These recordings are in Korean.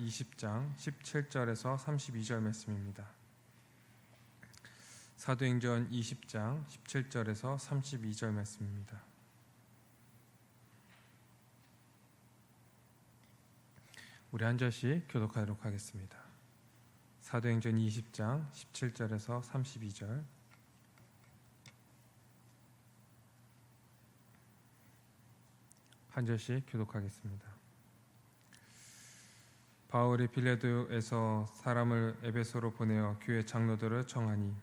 20장 17절에서 32절 말씀입니다. 사도행전 20장 17절에서 32절 말씀입니다. 우리 한 절씩 교독하도록 하겠습니다. 사도행전 20장 17절에서 32절. 한 절씩 교독하겠습니다. 바울이 빌레도에서 사람을 에베소로 보내어 교회 장로들을 청하니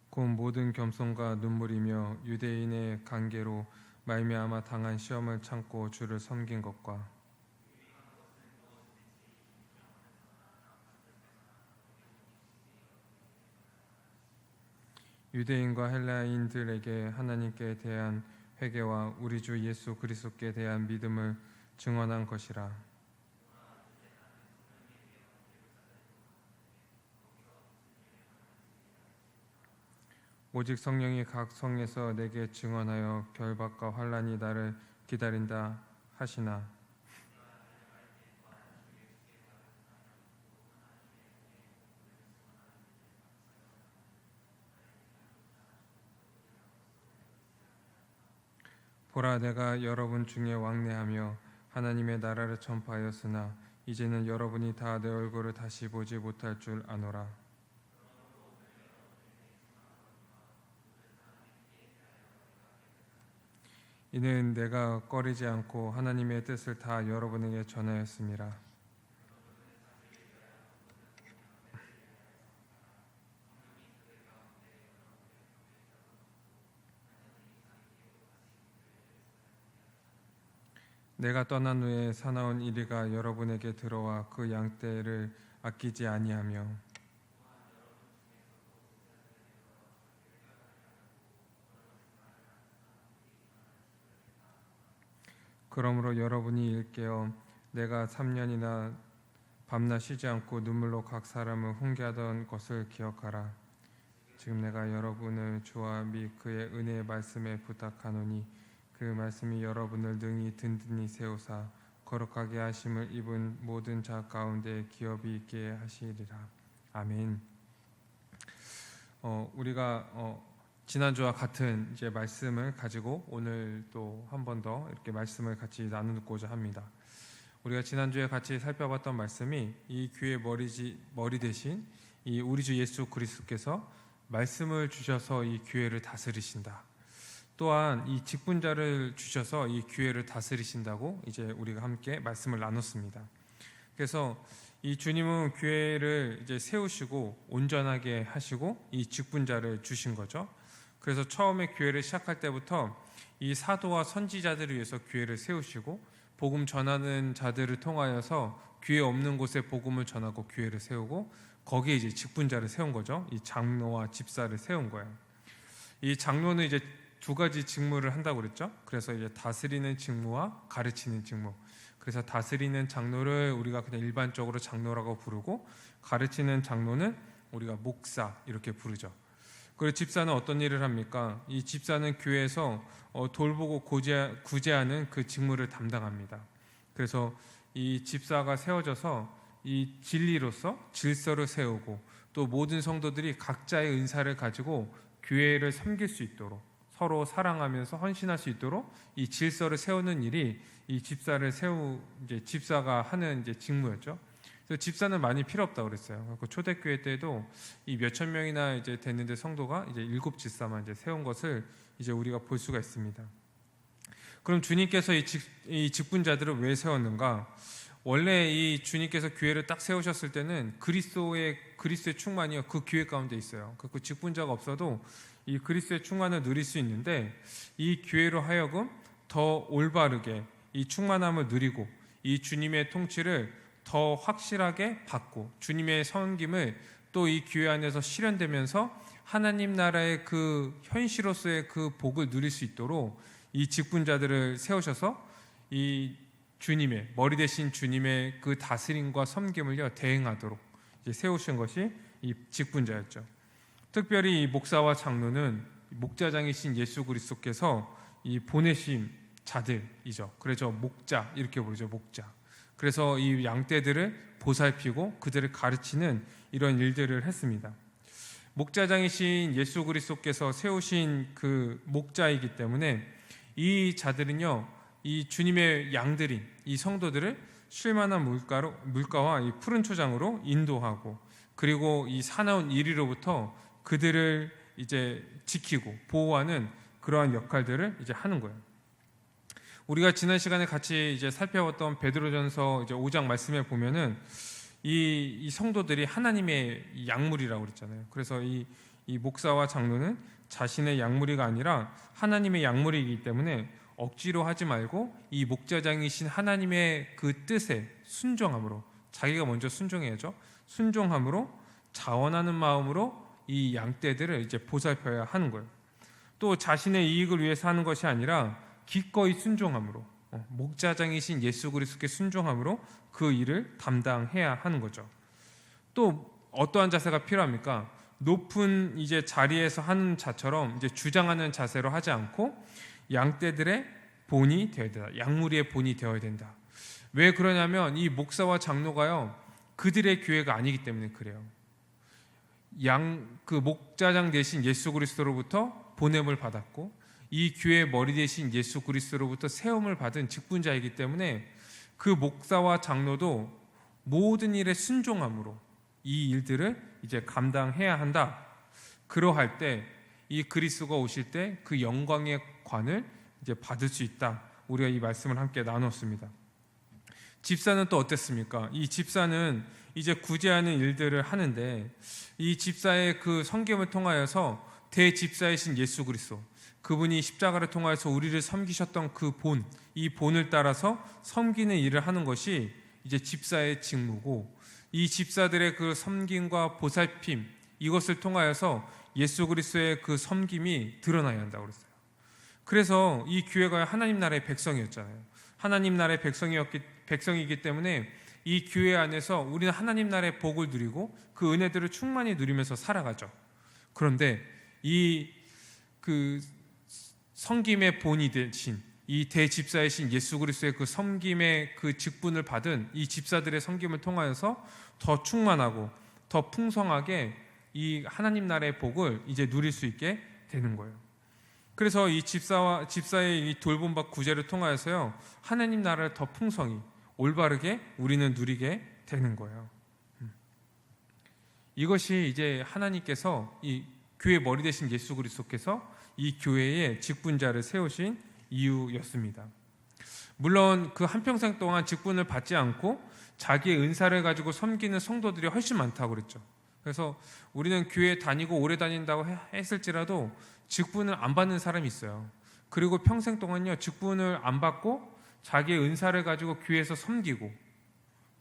곧 모든 겸손과 눈물이며 유대인의 관계로 말미암아 당한 시험을 참고 주를 섬긴 것과 유대인과 헬라인들에게 하나님께 대한 회개와 우리 주 예수 그리스도께 대한 믿음을 증언한 것이라. 오직 성령이 각 성에서 내게 증언하여 결박과 환난이 나를 기다린다 하시나 보라, 내가 여러분 중에 왕래하며 하나님의 나라를 전파하였으나 이제는 여러분이 다 내 얼굴을 다시 보지 못할 줄 아노라. 이는 내가 꺼리지 않고 하나님의 뜻을 다 여러분에게 전하였음이라. 내가 떠난 후에 사나운 이리가 여러분에게 들어와 그 양떼를 아끼지 아니하며 그러므로 여러분이 일깨어 내가 3년이나 밤낮 쉬지 않고 눈물로 각 사람을 훈계하던 것을 기억하라. 지금 내가 여러분을 주와 및 그의 은혜의 말씀에 부탁하노니 그 말씀이 여러분을 능히 든든히 세우사 거룩하게 하심을 입은 모든 자 가운데 기업이 있게 하시리라. 아멘. 우리가 지난주와 같은 이제 말씀을 가지고 오늘 또 한 번 더 이렇게 말씀을 같이 나누고자 합니다. 우리가 지난주에 같이 살펴봤던 말씀이 이 교회의 머리 대신 이 우리 주 예수 그리스도께서 말씀을 주셔서 이 교회를 다스리신다. 또한 이 직분자를 주셔서 이 교회를 다스리신다고 이제 우리가 함께 말씀을 나눴습니다. 그래서 이 주님은 교회를 이제 세우시고 온전하게 하시고 이 직분자를 주신 거죠. 그래서 처음에 교회를 시작할 때부터 이 사도와 선지자들을 위해서 교회를 세우시고 복음 전하는 자들을 통하여서 교회 없는 곳에 복음을 전하고 교회를 세우고 거기에 이제 직분자를 세운 거죠. 이 장로와 집사를 세운 거예요. 이 장로는 이제 두 가지 직무를 한다고 그랬죠. 그래서 이제 다스리는 직무와 가르치는 직무. 그래서 다스리는 장로를 우리가 그냥 일반적으로 장로라고 부르고 가르치는 장로는 우리가 목사 이렇게 부르죠. 그리고 집사는 어떤 일을 합니까? 이 집사는 교회에서 돌보고 구제하는 그 직무를 담당합니다. 그래서 이 집사가 세워져서 이 진리로서 질서를 세우고 또 모든 성도들이 각자의 은사를 가지고 교회를 섬길 수 있도록 서로 사랑하면서 헌신할 수 있도록 이 질서를 세우는 일이 이 이제 집사가 하는 이제 직무였죠. 그래서 집사는 많이 필요 없다고 그랬어요. 그 초대교회 때도 이 몇천 명이나 이제 됐는데 성도가 이제 7 집사만 이제 세운 것을 이제 우리가 볼 수가 있습니다. 그럼 주님께서 이 직분자들을 왜 세웠는가? 원래 이 주님께서 교회를 딱 세우셨을 때는 그리스도의 충만이 그 교회 가운데 있어요. 그 직분자가 없어도 이 그리스도의 충만을 누릴 수 있는데 이 교회로 하여금 더 올바르게 이 충만함을 누리고 이 주님의 통치를 더 확실하게 받고 주님의 섬김을 또 이 교회 안에서 실현되면서 하나님 나라의 그 현실로서의 그 복을 누릴 수 있도록 이 직분자들을 세우셔서 이 주님의 머리 대신 주님의 그 다스림과 섬김을요 대행하도록 이제 세우신 것이 이 직분자였죠. 특별히 이 목사와 장로는 목자장이신 예수 그리스도께서 이 보내신 자들이죠. 그래서 목자 이렇게 부르죠. 목자. 그래서 이 양떼들을 보살피고 그들을 가르치는 이런 일들을 했습니다. 목자장이신 예수 그리스도께서 세우신 그 목자이기 때문에 이 자들은요, 이 주님의 양들인 이 성도들을 쉴만한 물가와 이 푸른 초장으로 인도하고, 그리고 이 사나운 이리로부터 그들을 이제 지키고 보호하는 그러한 역할들을 이제 하는 거예요. 우리가 지난 시간에 같이 이제 살펴봤던 베드로전서 이제 5장 말씀에 보면은 이 성도들이 하나님의 약물이라고 그랬잖아요. 그래서 이 목사와 장로는 자신의 약물이가 아니라 하나님의 약물이기 때문에 억지로 하지 말고 이 목자장이신 하나님의 그 뜻에 순종함으로, 자기가 먼저 순종해야죠. 순종함으로 자원하는 마음으로 이 양떼들을 이제 보살펴야 하는 거예요. 또 자신의 이익을 위해서 하는 것이 아니라 기꺼이 순종함으로, 목자장이신 예수 그리스도께 순종함으로 그 일을 담당해야 하는 거죠. 또 어떠한 자세가 필요합니까? 높은 이제 자리에서 하는 자처럼 이제 주장하는 자세로 하지 않고 양떼들의 본이 되어야 된다. 양무리의 본이 되어야 된다. 왜 그러냐면 이 목사와 장로가요, 그들의 교회가 아니기 때문에 그래요. 그 목자장 대신 예수 그리스도로부터 보냄을 받았고, 이 교회의 머리 대신 예수 그리스도로부터 세움을 받은 직분자이기 때문에 그 목사와 장로도 모든 일에 순종함으로 이 일들을 이제 감당해야 한다. 그러할 때 이 그리스도가 오실 때 그 영광의 관을 이제 받을 수 있다. 우리가 이 말씀을 함께 나눴습니다. 집사는 또 어땠습니까? 이 집사는 이제 구제하는 일들을 하는데, 이 집사의 그 섬김을 통하여서 대집사이신 예수 그리스도, 그분이 십자가를 통하여서 우리를 섬기셨던 그 본, 이 본을 따라서 섬기는 일을 하는 것이 이제 집사의 직무고, 이 집사들의 그 섬김과 보살핌, 이것을 통하여서 예수 그리스도의 그 섬김이 드러나야 한다고 그랬어요. 그래서 이 교회가 하나님 나라의 백성이었잖아요. 하나님 나라의 백성이기 때문에 이 교회 안에서 우리는 하나님 나라의 복을 누리고 그 은혜들을 충만히 누리면서 살아가죠. 그런데 이 그 섬김의 본이 되신 이 대집사이신 예수 그리스도의 그 섬김의 그 직분을 받은 이 집사들의 섬김을 통하여서 더 충만하고 더 풍성하게 이 하나님 나라의 복을 이제 누릴 수 있게 되는 거예요. 그래서 이 집사의 이 돌봄과 구제를 통하여서요, 하나님 나라를 더 풍성히 올바르게 우리는 누리게 되는 거예요. 이것이 이제 하나님께서 이 교회 머리 대신 예수 그리스도께서 이 교회의 직분자를 세우신 이유였습니다. 물론 그 한평생 동안 직분을 받지 않고 자기의 은사를 가지고 섬기는 성도들이 훨씬 많다고 그랬죠. 그래서 우리는 교회 다니고 오래 다닌다고 했을지라도 직분을 안 받는 사람이 있어요. 그리고 평생 동안요, 직분을 안 받고 자기의 은사를 가지고 교회에서 섬기고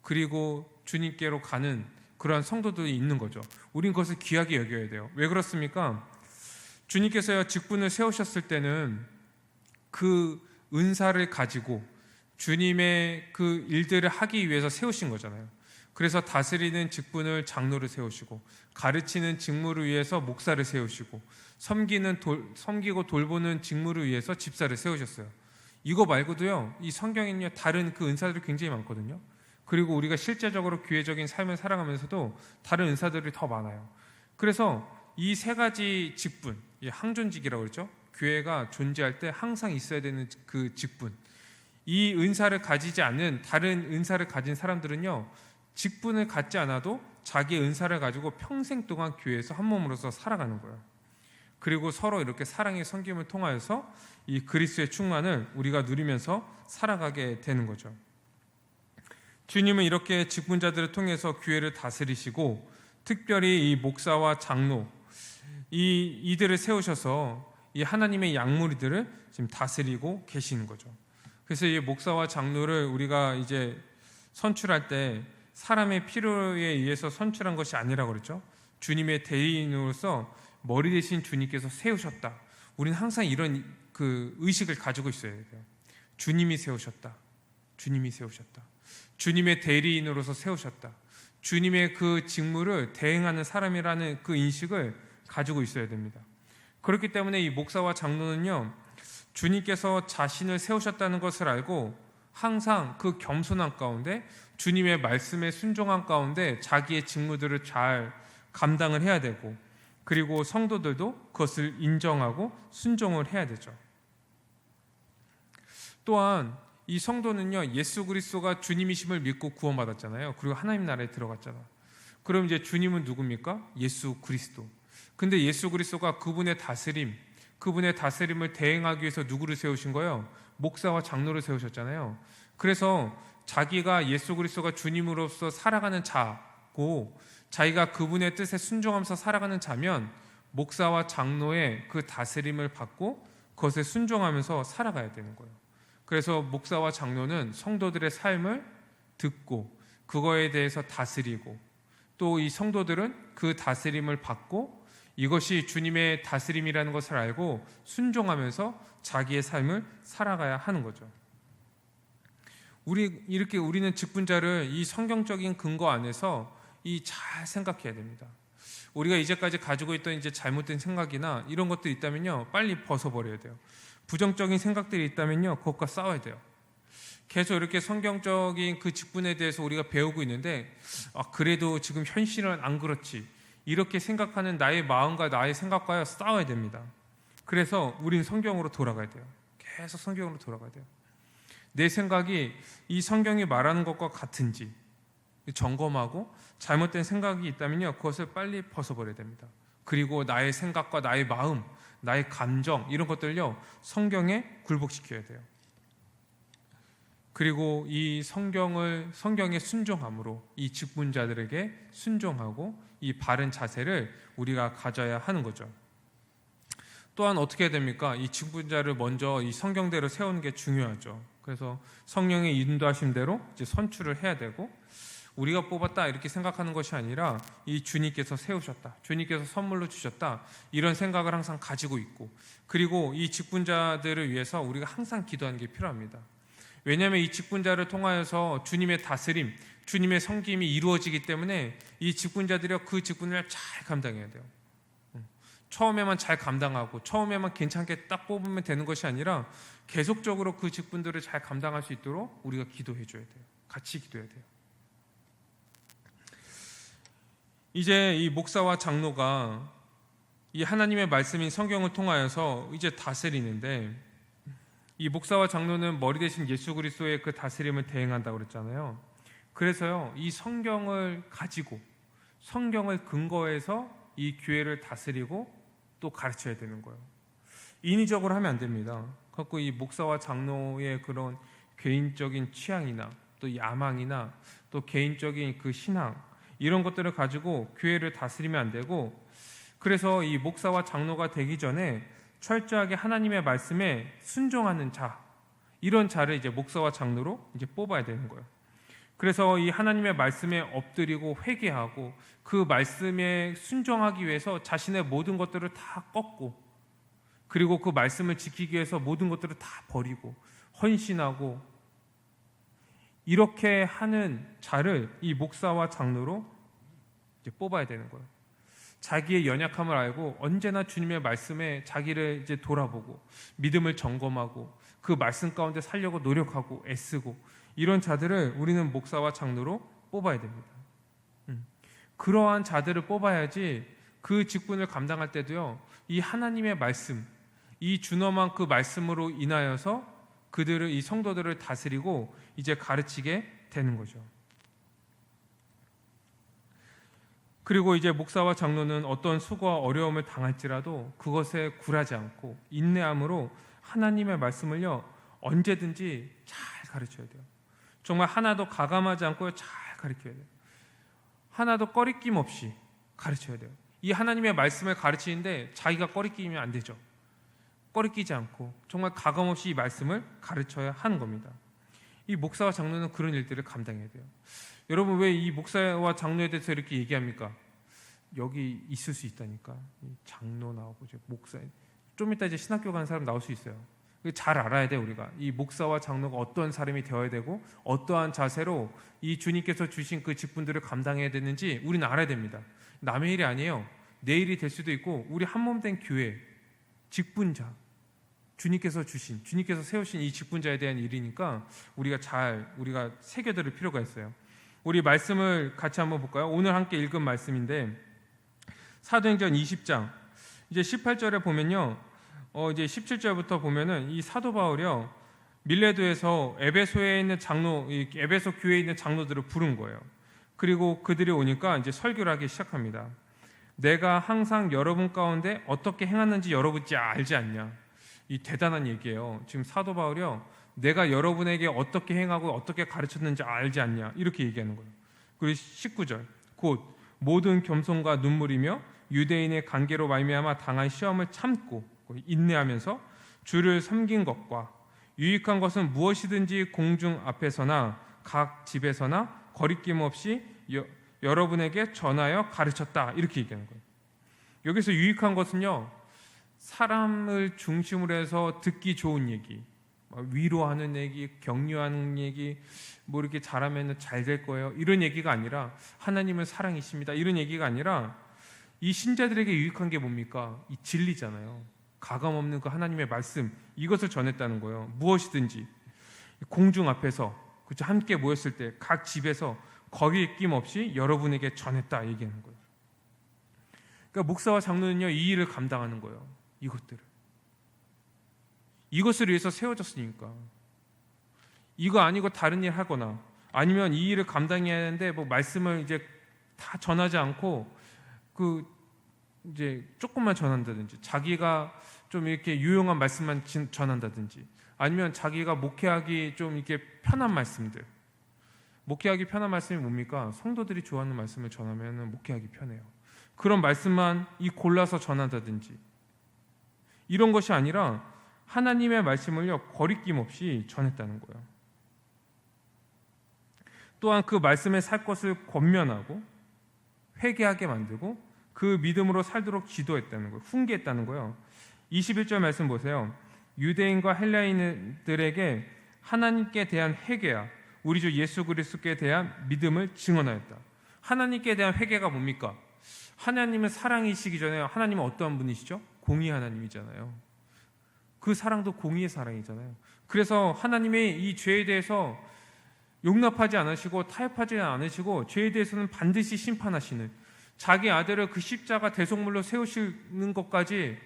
그리고 주님께로 가는 그러한 성도들이 있는 거죠. 우린 그것을 귀하게 여겨야 돼요. 왜 그렇습니까? 주님께서요, 직분을 세우셨을 때는 그 은사를 가지고 주님의 그 일들을 하기 위해서 세우신 거잖아요. 그래서 다스리는 직분을 장로를 세우시고, 가르치는 직무를 위해서 목사를 세우시고, 섬기고 돌보는 직무를 위해서 집사를 세우셨어요. 이거 말고도요, 이 성경에는요, 다른 그 은사들이 굉장히 많거든요. 그리고 우리가 실제적으로 교회적인 삶을 살아가면서도 다른 은사들이 더 많아요. 그래서 이 세 가지 직분, 항존직이라고 그러죠. 교회가 존재할 때 항상 있어야 되는 그 직분, 이 은사를 가지지 않은 다른 은사를 가진 사람들은요, 직분을 갖지 않아도 자기의 은사를 가지고 평생 동안 교회에서 한 몸으로서 살아가는 거예요. 그리고 서로 이렇게 사랑의 섬김을 통하여서 이 그리스도의 충만을 우리가 누리면서 살아가게 되는 거죠. 주님은 이렇게 직분자들을 통해서 교회를 다스리시고, 특별히 이 목사와 장로, 이들을 세우셔서 이 하나님의 양무리들을 지금 다스리고 계시는 거죠. 그래서 이 목사와 장로를 우리가 이제 선출할 때 사람의 필요에 의해서 선출한 것이 아니라고 그랬죠. 주님의 대리인으로서 머리 대신 주님께서 세우셨다. 우리는 항상 이런 그 의식을 가지고 있어야 돼요. 주님이 세우셨다. 주님이 세우셨다. 주님의 대리인으로서 세우셨다. 주님의 그 직무를 대행하는 사람이라는 그 인식을 가지고 있어야 됩니다. 그렇기 때문에 이 목사와 장로는요, 주님께서 자신을 세우셨다는 것을 알고 항상 그 겸손한 가운데 주님의 말씀에 순종한 가운데 자기의 직무들을 잘 감당을 해야 되고, 그리고 성도들도 그것을 인정하고 순종을 해야 되죠. 또한 이 성도는요, 예수 그리스도가 주님이심을 믿고 구원받았잖아요. 그리고 하나님 나라에 들어갔잖아. 그럼 이제 주님은 누굽니까? 예수 그리스도. 근데 예수 그리스도가 그분의 다스림을 대행하기 위해서 누구를 세우신 거예요? 목사와 장로를 세우셨잖아요. 그래서 자기가 예수 그리스도가 주님으로서 살아가는 자고, 자기가 그분의 뜻에 순종하면서 살아가는 자면 목사와 장로의 그 다스림을 받고 그것에 순종하면서 살아가야 되는 거예요. 그래서 목사와 장로는 성도들의 삶을 듣고 그거에 대해서 다스리고, 또 이 성도들은 그 다스림을 받고 이것이 주님의 다스림이라는 것을 알고 순종하면서 자기의 삶을 살아가야 하는 거죠. 우리는 직분자를 이 성경적인 근거 안에서 잘 생각해야 됩니다. 우리가 이제까지 가지고 있던 이제 잘못된 생각이나 이런 것들이 있다면요, 빨리 벗어버려야 돼요. 부정적인 생각들이 있다면요, 그것과 싸워야 돼요. 계속 이렇게 성경적인 그 직분에 대해서 우리가 배우고 있는데, 그래도 지금 현실은 안 그렇지, 이렇게 생각하는 나의 마음과 나의 생각과 싸워야 됩니다. 그래서 우린 성경으로 돌아가야 돼요. 계속 성경으로 돌아가야 돼요. 내 생각이 이 성경이 말하는 것과 같은지 점검하고, 잘못된 생각이 있다면요, 그것을 빨리 벗어버려야 됩니다. 그리고 나의 생각과 나의 마음, 나의 감정, 이런 것들을요, 성경에 굴복시켜야 돼요. 그리고 이 성경에 순종함으로 이 직분자들에게 순종하고 이 바른 자세를 우리가 가져야 하는 거죠. 또한 어떻게 해야 됩니까? 이 직분자를 먼저 이 성경대로 세우는 게 중요하죠. 그래서 성령의 인도하심대로 이제 선출을 해야 되고, 우리가 뽑았다 이렇게 생각하는 것이 아니라 이 주님께서 세우셨다, 주님께서 선물로 주셨다, 이런 생각을 항상 가지고 있고, 그리고 이 직분자들을 위해서 우리가 항상 기도하는 게 필요합니다. 왜냐하면 이 직분자를 통하여서 주님의 다스림, 주님의 섬김이 이루어지기 때문에 이 직분자들이 그 직분을 잘 감당해야 돼요. 처음에만 잘 감당하고 처음에만 괜찮게 딱 뽑으면 되는 것이 아니라 계속적으로 그 직분들을 잘 감당할 수 있도록 우리가 기도해 줘야 돼요. 같이 기도해야 돼요. 이제 이 목사와 장로가 이 하나님의 말씀인 성경을 통하여서 이제 다스리는데, 이 목사와 장로는 머리 대신 예수 그리스도의 그 다스림을 대행한다고 그랬잖아요. 그래서요, 이 성경을 가지고 성경을 근거해서 이 교회를 다스리고 또 가르쳐야 되는 거예요. 인위적으로 하면 안 됩니다. 그래서 이 목사와 장로의 그런 개인적인 취향이나 또 야망이나 또 개인적인 그 신앙, 이런 것들을 가지고 교회를 다스리면 안 되고, 그래서 이 목사와 장로가 되기 전에 철저하게 하나님의 말씀에 순종하는 자, 이런 자를 이제 목사와 장로로 이제 뽑아야 되는 거예요. 그래서 이 하나님의 말씀에 엎드리고 회개하고 그 말씀에 순종하기 위해서 자신의 모든 것들을 다 꺾고, 그리고 그 말씀을 지키기 위해서 모든 것들을 다 버리고 헌신하고, 이렇게 하는 자를 이 목사와 장로로 이제 뽑아야 되는 거예요. 자기의 연약함을 알고 언제나 주님의 말씀에 자기를 이제 돌아보고 믿음을 점검하고 그 말씀 가운데 살려고 노력하고 애쓰고, 이런 자들을 우리는 목사와 장로로 뽑아야 됩니다. 그러한 자들을 뽑아야지 그 직분을 감당할 때도요, 이 하나님의 말씀, 이 준엄한 그 말씀으로 인하여서 그들을, 이 성도들을 다스리고 이제 가르치게 되는 거죠. 그리고 이제 목사와 장로는 어떤 수고와 어려움을 당할지라도 그것에 굴하지 않고 인내함으로 하나님의 말씀을요, 언제든지 잘 가르쳐야 돼요. 정말 하나도 가감하지 않고 잘 가르쳐야 돼요. 하나도 꺼리낌 없이 가르쳐야 돼요. 이 하나님의 말씀을 가르치는데 자기가 꺼리끼면 안 되죠. 꺼리끼지 않고 정말 가감 없이 이 말씀을 가르쳐야 하는 겁니다. 이 목사와 장로는 그런 일들을 감당해야 돼요. 여러분, 왜 이 목사와 장로에 대해서 이렇게 얘기합니까? 여기 있을 수 있다니까. 장로 나오고 목사, 좀 이따 이제 신학교 가는 사람 나올 수 있어요. 잘 알아야 돼. 우리가 이 목사와 장로가 어떤 사람이 되어야 되고 어떠한 자세로 이 주님께서 주신 그 직분들을 감당해야 되는지 우리는 알아야 됩니다. 남의 일이 아니에요. 내일이 될 수도 있고 우리 한몸된 교회 직분자, 주님께서 세우신 이 직분자에 대한 일이니까 우리가 새겨들을 필요가 있어요. 우리 말씀을 같이 한번 볼까요? 오늘 함께 읽은 말씀인데 사도행전 20장 이제 18절에 보면요, 이제 17절부터 보면은 이 사도 바울이요 밀레도에서 에베소에 있는 에베소 교회에 있는 장로들을 부른 거예요. 그리고 그들이 오니까 이제 설교를 하기 시작합니다. 내가 항상 여러분 가운데 어떻게 행하는지 여러분이 알지 않냐? 이 대단한 얘기예요. 지금 사도 바울이요, 내가 여러분에게 어떻게 행하고 어떻게 가르쳤는지 알지 않냐? 이렇게 얘기하는 거예요. 그리고 19절, 곧 모든 겸손과 눈물이며 유대인의 관계로 말미암아 당한 시험을 참고 인내하면서 주를 섬긴 것과 유익한 것은 무엇이든지 공중 앞에서나 각 집에서나 거리낌 없이 여러분에게 전하여 가르쳤다, 이렇게 얘기하는 거예요. 여기서 유익한 것은요, 사람을 중심으로 해서 듣기 좋은 얘기, 위로하는 얘기, 격려하는 얘기, 뭐 이렇게 잘하면 잘 될 거예요, 이런 얘기가 아니라 하나님은 사랑이십니다, 이런 얘기가 아니라 이 신자들에게 유익한 게 뭡니까? 이 진리잖아요. 가감 없는 그 하나님의 말씀, 이것을 전했다는 거예요. 무엇이든지 공중 앞에서, 그렇죠, 함께 모였을 때 각 집에서 거기에 낌 없이 여러분에게 전했다 얘기하는 거예요. 그러니까 목사와 장로는요, 이 일을 감당하는 거예요. 이것을 위해서 세워졌으니까. 이거 아니고 다른 일 하거나 아니면 이 일을 감당해야 하는데 뭐 말씀을 이제 다 전하지 않고 이제 조금만 전한다든지, 자기가 좀 이렇게 유용한 말씀만 전한다든지, 아니면 자기가 목회하기 좀 이렇게 편한 말씀들. 목회하기 편한 말씀이 뭡니까? 성도들이 좋아하는 말씀을 전하면 목회하기 편해요. 그런 말씀만 골라서 전한다든지, 이런 것이 아니라 하나님의 말씀을요 거리낌 없이 전했다는 거예요. 또한 그 말씀에 살 것을 권면하고 회개하게 만들고 그 믿음으로 살도록 지도했다는 거예요. 훈계했다는 거예요. 21절 말씀 보세요. 유대인과 헬라인들에게 하나님께 대한 회개야 우리 주 예수 그리스도께 대한 믿음을 증언하였다. 하나님께 대한 회개가 뭡니까? 하나님은 사랑이시기 전에 하나님은 어떠한 분이시죠? 공의 하나님이잖아요. 그 사랑도 공의의 사랑이잖아요. 그래서 하나님의 이 죄에 대해서 용납하지 않으시고 타협하지 않으시고 죄에 대해서는 반드시 심판하시는, 자기 아들을 그 십자가 대속물로 세우시는 것까지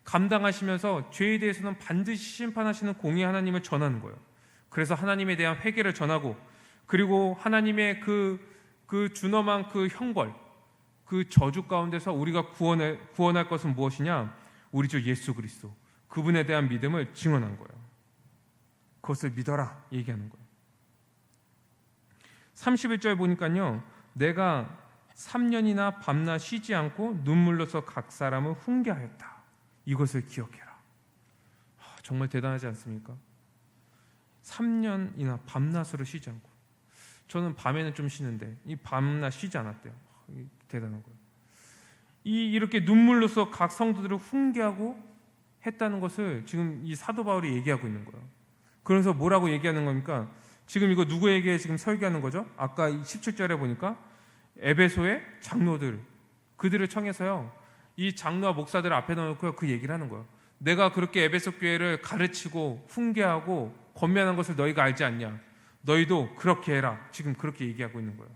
감당하시면서 죄에 대해서는 반드시 심판하시는 공의 하나님을 전하는 거예요. 그래서 하나님에 대한 회개를 전하고, 그리고 하나님의 그 준엄한 그 형벌, 그 저주 가운데서 우리가 구원할 것은 무엇이냐? 우리 주 예수 그리스도, 그분에 대한 믿음을 증언한 거예요. 그것을 믿어라 얘기하는 거예요. 31절 보니까요, 내가 3년이나 밤낮 쉬지 않고 눈물로서 각 사람을 훈계하였다. 이것을 기억해라. 정말 대단하지 않습니까? 3년이나 밤낮으로 쉬지 않고. 저는 밤에는 좀 쉬는데 이 밤낮 쉬지 않았대요. 대단한 거예요. 이렇게 눈물로서 각 성도들을 훈계하고 했다는 것을 지금 이 사도 바울이 얘기하고 있는 거예요. 그래서 뭐라고 얘기하는 겁니까? 지금 이거 누구에게 지금 설교하는 거죠? 아까 17절에 보니까 에베소의 장로들, 그들을 청해서요, 이 장로와 목사들 앞에 놓고 그 얘기를 하는 거예요. 내가 그렇게 에베소 교회를 가르치고 훈계하고 권면한 것을 너희가 알지 않냐? 너희도 그렇게 해라. 지금 그렇게 얘기하고 있는 거예요.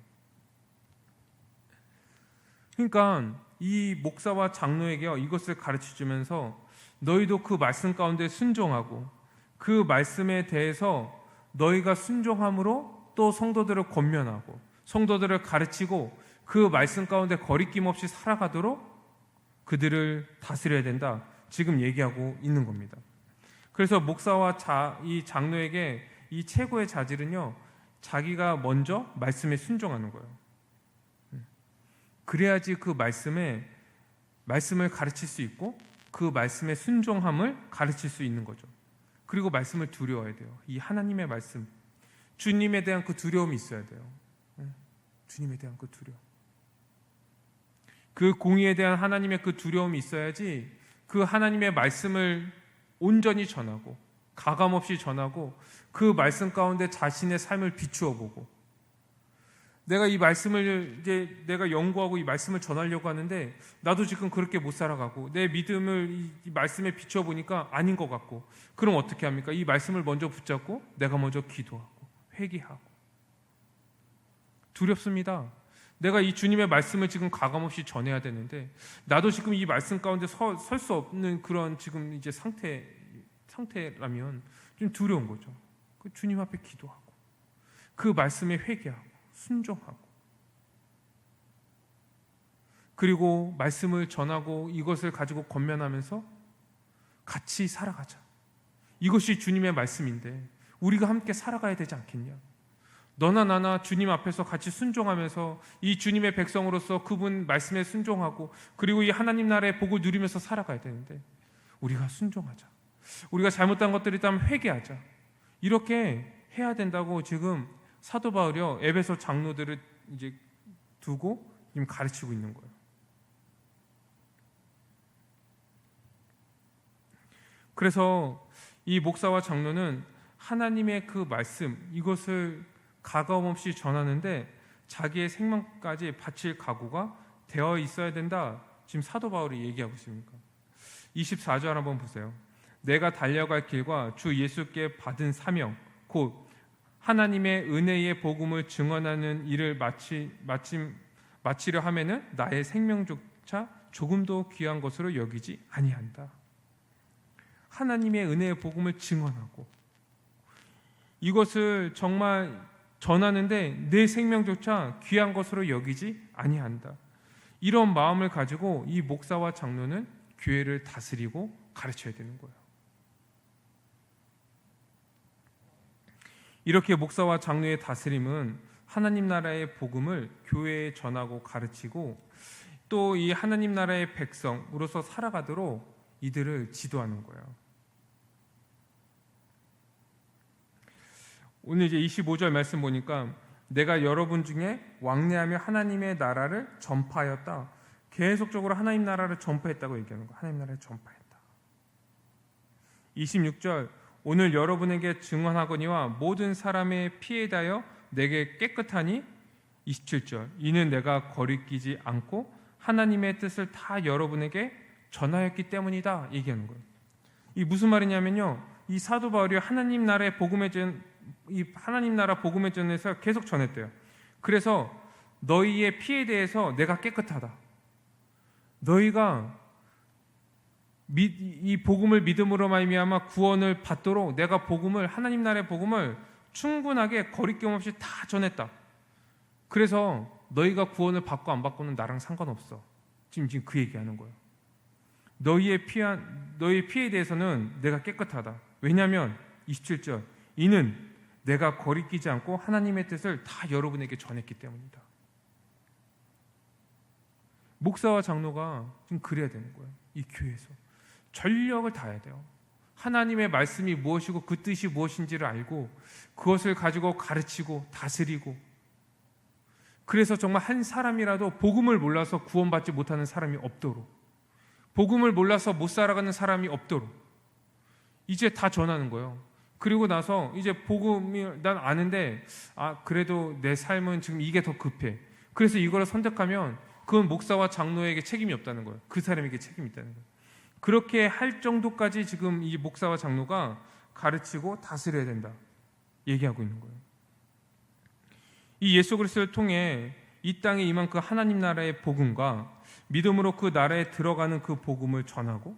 그러니까 이 목사와 장로에게 이것을 가르쳐주면서 너희도 그 말씀 가운데 순종하고 그 말씀에 대해서 너희가 순종함으로 또 성도들을 권면하고 성도들을 가르치고 그 말씀 가운데 거리낌 없이 살아가도록 그들을 다스려야 된다. 지금 얘기하고 있는 겁니다. 그래서 목사와 이 장로에게 이 최고의 자질은요, 자기가 먼저 말씀에 순종하는 거예요. 그래야지 그 말씀을 가르칠 수 있고 그 말씀의 순종함을 가르칠 수 있는 거죠. 그리고 말씀을 두려워야 돼요. 이 하나님의 말씀, 주님에 대한 그 두려움이 있어야 돼요. 주님에 대한 그 두려움, 그 공의에 대한 하나님의 그 두려움이 있어야지 그 하나님의 말씀을 온전히 전하고 가감없이 전하고 그 말씀 가운데 자신의 삶을 비추어 보고 내가 이 말씀을 이제 내가 연구하고 이 말씀을 전하려고 하는데 나도 지금 그렇게 못 살아가고 내 믿음을 이 말씀에 비춰 보니까 아닌 것 같고, 그럼 어떻게 합니까? 이 말씀을 먼저 붙잡고 내가 먼저 기도하고 회개하고. 두렵습니다. 내가 이 주님의 말씀을 지금 가감없이 전해야 되는데 나도 지금 이 말씀 가운데 설 수 없는 그런 지금 이제 상태라면 좀 두려운 거죠. 그 주님 앞에 기도하고 그 말씀에 회개하고 순종하고, 그리고 말씀을 전하고 이것을 가지고 권면하면서 같이 살아가자. 이것이 주님의 말씀인데 우리가 함께 살아가야 되지 않겠냐? 너나 나나 주님 앞에서 같이 순종하면서 이 주님의 백성으로서 그분 말씀에 순종하고, 그리고 이 하나님 나라의 복을 누리면서 살아가야 되는데 우리가 순종하자. 우리가 잘못한 것들이 있다면 회개하자. 이렇게 해야 된다고 지금 사도 바울이요 에베소 장로들을 이제 두고 지금 가르치고 있는 거예요. 그래서 이 목사와 장로는 하나님의 그 말씀, 이것을 가감없이 전하는데 자기의 생명까지 바칠 각오가 되어 있어야 된다. 지금 사도 바울이 얘기하고 있습니까? 24절 한번 보세요. 내가 달려갈 길과 주 예수께 받은 사명, 곧 하나님의 은혜의 복음을 증언하는 일을 마치려 하면은 나의 생명조차 조금도 귀한 것으로 여기지 아니한다. 하나님의 은혜의 복음을 증언하고 이것을 정말 전하는데 내 생명조차 귀한 것으로 여기지 아니한다. 이런 마음을 가지고 이 목사와 장로는 교회를 다스리고 가르쳐야 되는 거예요. 이렇게 목사와 장로의 다스림은 하나님 나라의 복음을 교회에 전하고 가르치고 또 이 하나님 나라의 백성으로서 살아가도록 이들을 지도하는 거예요. 오늘 이제 25절 말씀 보니까 내가 여러분 중에 왕래하며 하나님의 나라를 전파하였다. 계속적으로 하나님 나라를 전파했다고 얘기하는 거예요. 하나님 나라를 전파했다. 26절 오늘 여러분에게 증언하거니와 모든 사람의 피에 대하여 내게 깨끗하니. 27절 이는 내가 거리끼지 않고 하나님의 뜻을 다 여러분에게 전하였기 때문이다 얘기하는 거예요. 이 무슨 말이냐면요, 이 사도 바울이 하나님 나라의 복음의 하나님 나라 복음의 전에서 계속 전했대요. 그래서 너희의 피에 대해서 내가 깨끗하다. 너희가 이 복음을 믿음으로 말미암아 구원을 받도록 내가 복음을, 하나님 나라의 복음을 충분하게 거리낌 없이 다 전했다. 그래서 너희가 구원을 받고 안 받고는 나랑 상관없어. 지금 그 얘기하는 거예요. 너희의 피에 대해서는 내가 깨끗하다. 왜냐하면 27절 이는 내가 거리끼지 않고 하나님의 뜻을 다 여러분에게 전했기 때문이다. 목사와 장로가 지금 그래야 되는 거예요. 이 교회에서 전력을 다해야 돼요. 하나님의 말씀이 무엇이고 그 뜻이 무엇인지를 알고 그것을 가지고 가르치고 다스리고, 그래서 정말 한 사람이라도 복음을 몰라서 구원받지 못하는 사람이 없도록, 복음을 몰라서 못 살아가는 사람이 없도록 이제 다 전하는 거예요. 그리고 나서 이제 복음이 난 아는데 그래도 내 삶은 지금 이게 더 급해. 그래서 이걸 선택하면 그건 목사와 장로에게 책임이 없다는 거예요. 그 사람에게 책임이 있다는 거예요. 그렇게 할 정도까지 지금 이 목사와 장로가 가르치고 다스려야 된다 얘기하고 있는 거예요. 이 예수 그리스도를 통해 이 땅에 임한 그 하나님 나라의 복음과 믿음으로 그 나라에 들어가는 그 복음을 전하고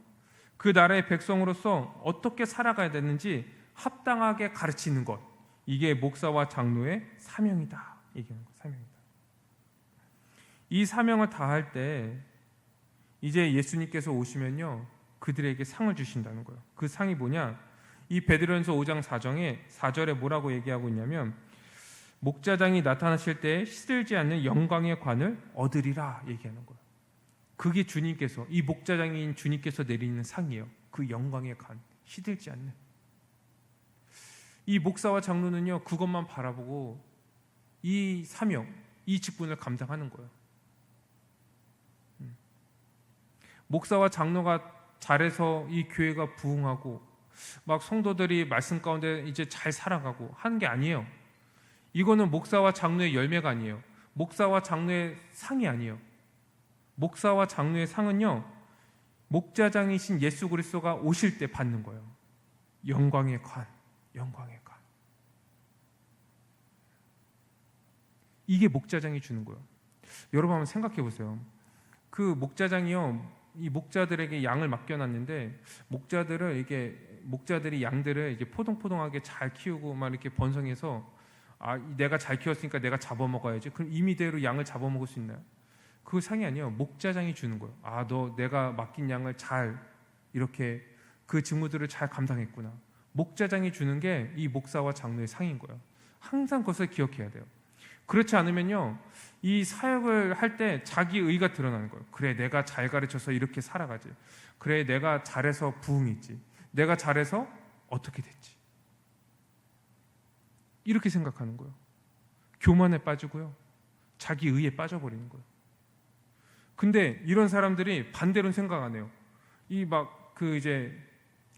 그 나라의 백성으로서 어떻게 살아가야 되는지 합당하게 가르치는 것, 이게 목사와 장로의 사명이다 얘기하는 거. 사명이다. 이 사명을 다할 때 이제 예수님께서 오시면요 그들에게 상을 주신다는 거예요. 그 상이 뭐냐? 이 베드로전서 5장 4절에 뭐라고 얘기하고 있냐면 목자장이 나타나실 때 시들지 않는 영광의 관을 얻으리라 얘기하는 거예요. 그게 주님께서, 이 목자장인 주님께서 내리는 상이에요. 그 영광의 관, 시들지 않는. 이 목사와 장로는요 그것만 바라보고 이 사명, 이 직분을 감당하는 거예요. 목사와 장로가 잘해서 이 교회가 부흥하고 막 성도들이 말씀 가운데 이제 잘 살아가고 하는 게 아니에요. 이거는 목사와 장로의 열매가 아니에요. 목사와 장로의 상이 아니에요. 목사와 장로의 상은요, 목자장이신 예수 그리스도가 오실 때 받는 거예요. 영광의 관, 영광의 관. 이게 목자장이 주는 거예요. 여러분 한번 생각해 보세요. 그 목자장이요, 이 목자들에게 양을 맡겨놨는데 목자들이 양들을 이게 포동포동하게 잘 키우고 막 이렇게 번성해서 내가 잘 키웠으니까 내가 잡아먹어야지. 그럼 임의대로 양을 잡아먹을 수 있나요? 그 상이 아니에요. 목자장이 주는 거예요. 너 내가 맡긴 양을 잘 이렇게 그 직무들을 잘 감당했구나. 목자장이 주는 게 이 목사와 장로의 상인 거예요. 항상 그것을 기억해야 돼요. 그렇지 않으면요, 이 사역을 할 때 자기 의가 드러나는 거예요. 그래, 내가 잘 가르쳐서 이렇게 살아가지. 그래, 내가 잘해서 부흥했지. 내가 잘해서 어떻게 됐지. 이렇게 생각하는 거예요. 교만에 빠지고요, 자기 의에 빠져버리는 거예요. 근데 이런 사람들이 반대로는 생각 안 해요. 이제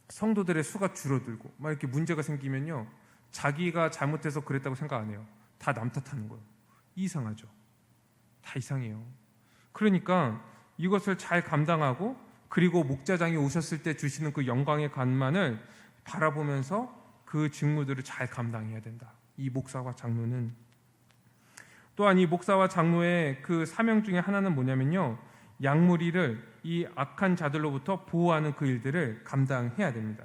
성도들의 수가 줄어들고 막 이렇게 문제가 생기면요, 자기가 잘못해서 그랬다고 생각 안 해요. 다 남 탓하는 거예요. 이상하죠. 다 이상해요. 그러니까 이것을 잘 감당하고, 그리고 목자장이 오셨을 때 주시는 그 영광의 관만을 바라보면서 그 직무들을 잘 감당해야 된다. 이 목사와 장로는. 또한 이 목사와 장로의 그 사명 중에 하나는 뭐냐면요, 양무리를 이 악한 자들로부터 보호하는 그 일들을 감당해야 됩니다.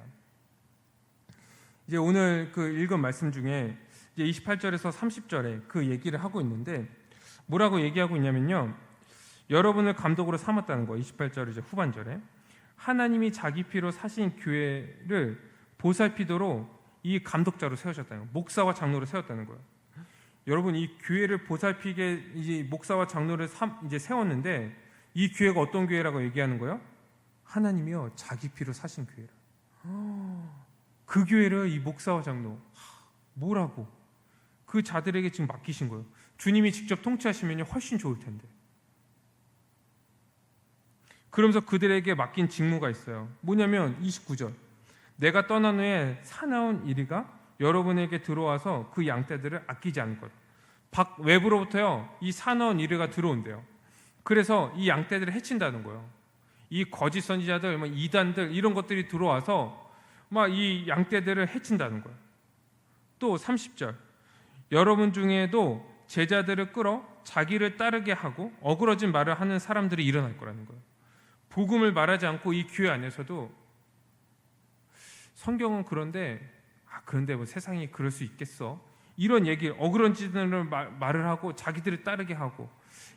이제 오늘 그 읽은 말씀 중에 이제 28절에서 30절에 그 얘기를 하고 있는데, 뭐라고 얘기하고 있냐면요, 여러분을 감독으로 삼았다는 거. 28절 이제 후반절에 하나님이 자기 피로 사신 교회를 보살피도록 이 감독자로 세우셨다는 거예요. 목사와 장로를 세웠다는 거예요. 여러분, 이 교회를 보살피게 이제 목사와 장로를 이제 세웠는데, 이 교회가 어떤 교회라고 얘기하는 거예요? 하나님이요, 자기 피로 사신 교회라. 그 교회를 이 목사와 장로, 뭐라고? 그 자들에게 지금 맡기신 거예요. 주님이 직접 통치하시면 훨씬 좋을 텐데. 그러면서 그들에게 맡긴 직무가 있어요. 뭐냐면 29절, 내가 떠난 후에 사나운 이리가 여러분에게 들어와서 그 양떼들을 아끼지 않을 것. 외부로부터요, 이 사나운 이리가 들어온대요. 그래서 이 양떼들을 해친다는 거예요. 이 거짓 선지자들, 이단들, 이런 것들이 들어와서 막 이 양떼들을 해친다는 거예요. 또 30절, 여러분 중에도 제자들을 끌어 자기를 따르게 하고 어그러진 말을 하는 사람들이 일어날 거라는 거예요. 복음을 말하지 않고 이 교회 안에서도, 성경은 그런데 뭐 세상이 그럴 수 있겠어, 이런 얘기, 어그러지는 말을 하고 자기들을 따르게 하고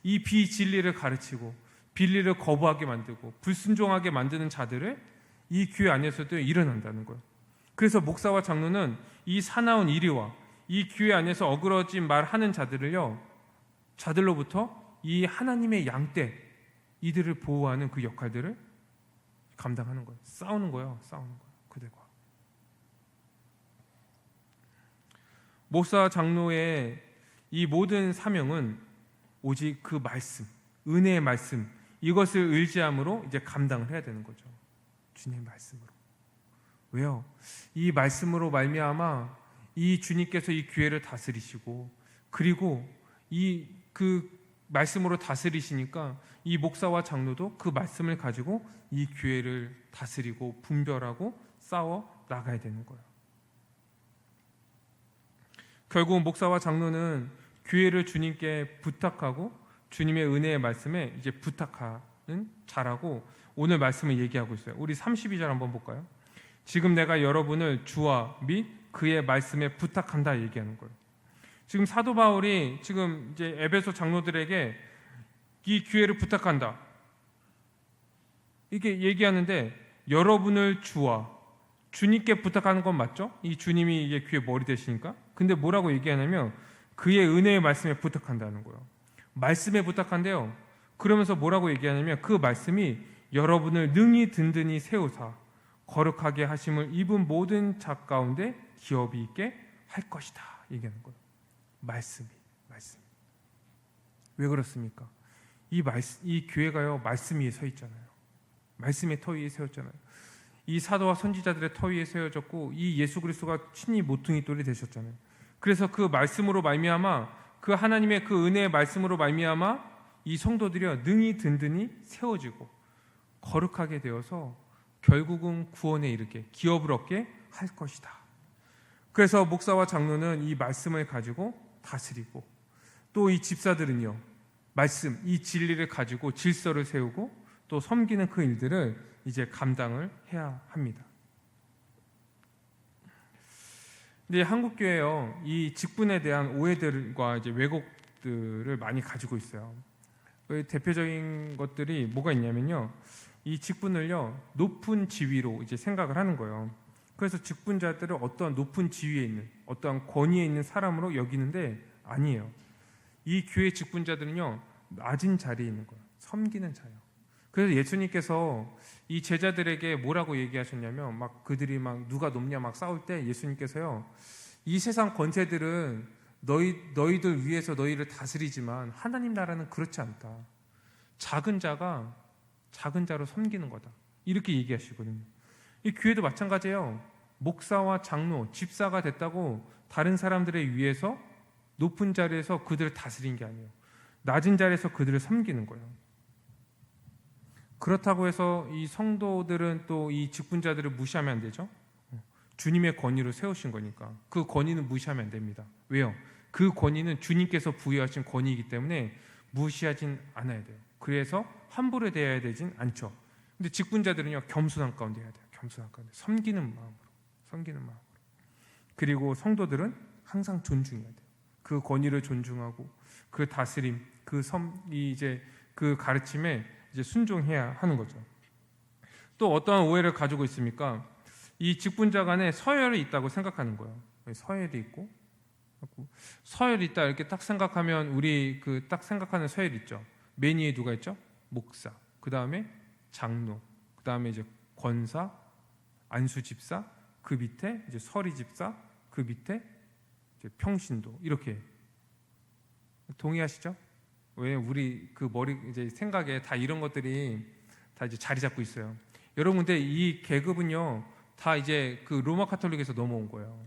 이 비진리를 가르치고 진리를 거부하게 만들고 불순종하게 만드는 자들을 이 교회 안에서도 일어난다는 거예요. 그래서 목사와 장로는 이 사나운 이리와 이 교회 안에서 어그러진 말하는 자들로부터 이 하나님의 양떼, 이들을 보호하는 그 역할들을 감당하는 거예요. 싸우는 거예요. 그들과. 목사와 장로의 이 모든 사명은 오직 그 말씀, 은혜의 말씀, 이것을 의지함으로 이제 감당을 해야 되는 거죠. 주님의 말씀으로. 왜요? 이 말씀으로 말미암아 이 주님께서 이 교회를 다스리시고, 그리고 그 말씀으로 다스리시니까 이 목사와 장로도 그 말씀을 가지고 이 교회를 다스리고 분별하고 싸워 나가야 되는 거예요. 결국 목사와 장로는 교회를 주님께 부탁하고 주님의 은혜의 말씀에 이제 부탁하는 자라고 오늘 말씀을 얘기하고 있어요. 우리 32절 한번 볼까요? 지금 내가 여러분을 주와 및 그의 말씀에 부탁한다 얘기하는 거예요. 지금 사도 바울이 지금 이제 에베소 장로들에게 이 교회를 부탁한다 이게 얘기하는데, 여러분을 주와, 주님께 부탁하는 건 맞죠? 이 주님이 이게 교회 머리 되시니까. 근데 뭐라고 얘기하냐면 그의 은혜의 말씀에 부탁한다는 거예요. 말씀에 부탁한대요. 그러면서 뭐라고 얘기하냐면 그 말씀이 여러분을 능히 든든히 세우사 거룩하게 하심을 입은 모든 자 가운데 기업이 있게 할 것이다 얘기하는 거예요. 말씀. 왜 그렇습니까? 이 교회가요, 말씀 위에 서 있잖아요. 말씀의 터 위에 세웠잖아요. 이 사도와 선지자들의 터 위에 세워졌고, 이 예수 그리스도가 친히 모퉁이 돌이 되셨잖아요. 그래서 그 말씀으로 말미암아 그 하나님의 그 은혜의 말씀으로 말미암아 이 성도들이 능히 든든히 세워지고 거룩하게 되어서 결국은 구원에 이르게 기업을 얻게 할 것이다. 그래서 목사와 장로는 이 말씀을 가지고 다스리고 또 이 집사들은요, 말씀, 이 진리를 가지고 질서를 세우고 또 섬기는 그 일들을 이제 감당을 해야 합니다. 근데 한국 교회요, 이 직분에 대한 오해들과 이제 왜곡들을 많이 가지고 있어요. 대표적인 것들이 뭐가 있냐면요, 이 직분을요 높은 지위로 이제 생각을 하는 거예요. 그래서 직분자들을 어떠한 높은 지위에 있는 어떠한 권위에 있는 사람으로 여기는데 아니에요. 이 교회 직분자들은요 낮은 자리에 있는 거예요. 섬기는 자예요. 그래서 예수님께서 이 제자들에게 뭐라고 얘기하셨냐면 막 그들이 막 누가 높냐 막 싸울 때 예수님께서요, 이 세상 권세들은 너희들 위해서 너희를 다스리지만 하나님 나라는 그렇지 않다. 작은 자가 작은 자로 섬기는 거다. 이렇게 얘기하시거든요. 이 교회도 마찬가지예요. 목사와 장로, 집사가 됐다고 다른 사람들에 위해서 높은 자리에서 그들을 다스린 게 아니에요. 낮은 자리에서 그들을 섬기는 거예요. 그렇다고 해서 이 성도들은 또 이 직분자들을 무시하면 안 되죠. 주님의 권위로 세우신 거니까 그 권위는 무시하면 안 됩니다. 왜요? 그 권위는 주님께서 부여하신 권위이기 때문에 무시하진 않아야 돼요. 그래서 함부로 대해야 되진 않죠. 근데 직분자들은요 겸손한 가운데 해야 돼요. 겸손한 가운데 섬기는 마음으로. 그리고 성도들은 항상 존중해야 돼요. 그 권위를 존중하고 그 다스림, 그 가르침에 이제 순종해야 하는 거죠. 또 어떠한 오해를 가지고 있습니까? 이 직분자 간에 서열이 있다고 생각하는 거예요. 서열이 있고 서열이 있다 이렇게 딱 생각하면 우리 그 딱 생각하는 서열이 있죠. 맨 위에 누가 있죠? 목사. 그 다음에 장로. 그 다음에 이제 권사, 안수 집사. 그 밑에 이제 서리 집사. 그 밑에 이제 평신도. 이렇게 동의하시죠? 왜 우리 그 머리 이제 생각에 다 이런 것들이 다 이제 자리 잡고 있어요. 여러분, 근데 이 계급은요 다 이제 그 로마 카톨릭에서 넘어온 거예요.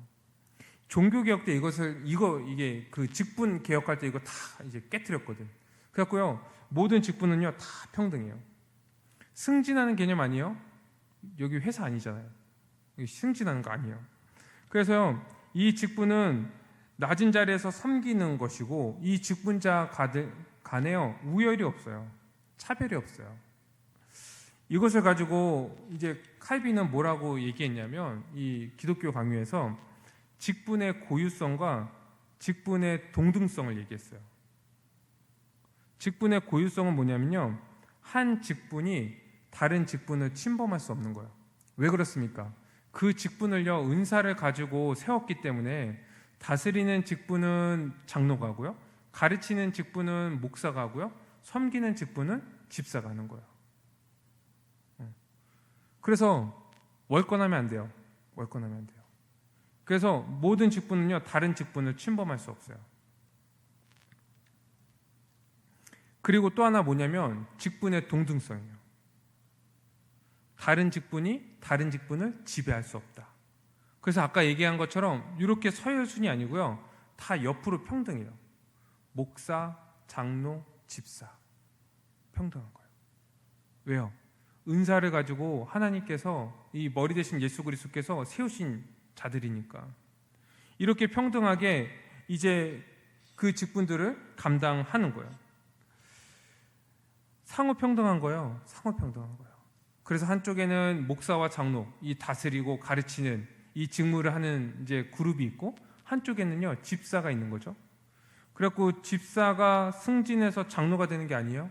종교 개혁 때 이게 그 직분 개혁할 때 이거 다 이제 깨트렸거든. 그래갖고요 모든 직분은요 다 평등해요. 승진하는 개념 아니에요? 여기 회사 아니잖아요. 승진하는 거 아니에요. 그래서요 이 직분은 낮은 자리에서 섬기는 것이고 이 직분자 간에요 우열이 없어요. 차별이 없어요. 이것을 가지고 이제 칼빈은 뭐라고 얘기했냐면 이 기독교 강요에서 직분의 고유성과 직분의 동등성을 얘기했어요. 직분의 고유성은 뭐냐면요, 한 직분이 다른 직분을 침범할 수 없는 거예요. 왜 그렇습니까? 그 직분을요 은사를 가지고 세웠기 때문에 다스리는 직분은 장로가 하고요, 가르치는 직분은 목사가 하고요, 섬기는 직분은 집사가 하는 거예요. 그래서 월권하면 안 돼요. 월권하면 안 돼요. 그래서 모든 직분은요 다른 직분을 침범할 수 없어요. 그리고 또 하나 뭐냐면 직분의 동등성이에요. 다른 직분이 다른 직분을 지배할 수 없다. 그래서 아까 얘기한 것처럼 이렇게 서열순이 아니고요 다 옆으로 평등해요. 목사, 장로, 집사 평등한 거예요. 왜요? 은사를 가지고 하나님께서 이 머리 대신 예수 그리스도께서 세우신 자들이니까 이렇게 평등하게 이제 그 직분들을 감당하는 거예요. 상호 평등한 거예요. 상호 평등한 거예요. 그래서 한쪽에는 목사와 장로, 이 다스리고 가르치는 이 직무를 하는 이제 그룹이 있고 한쪽에는요 집사가 있는 거죠. 그래갖고 집사가 승진해서 장로가 되는 게 아니에요,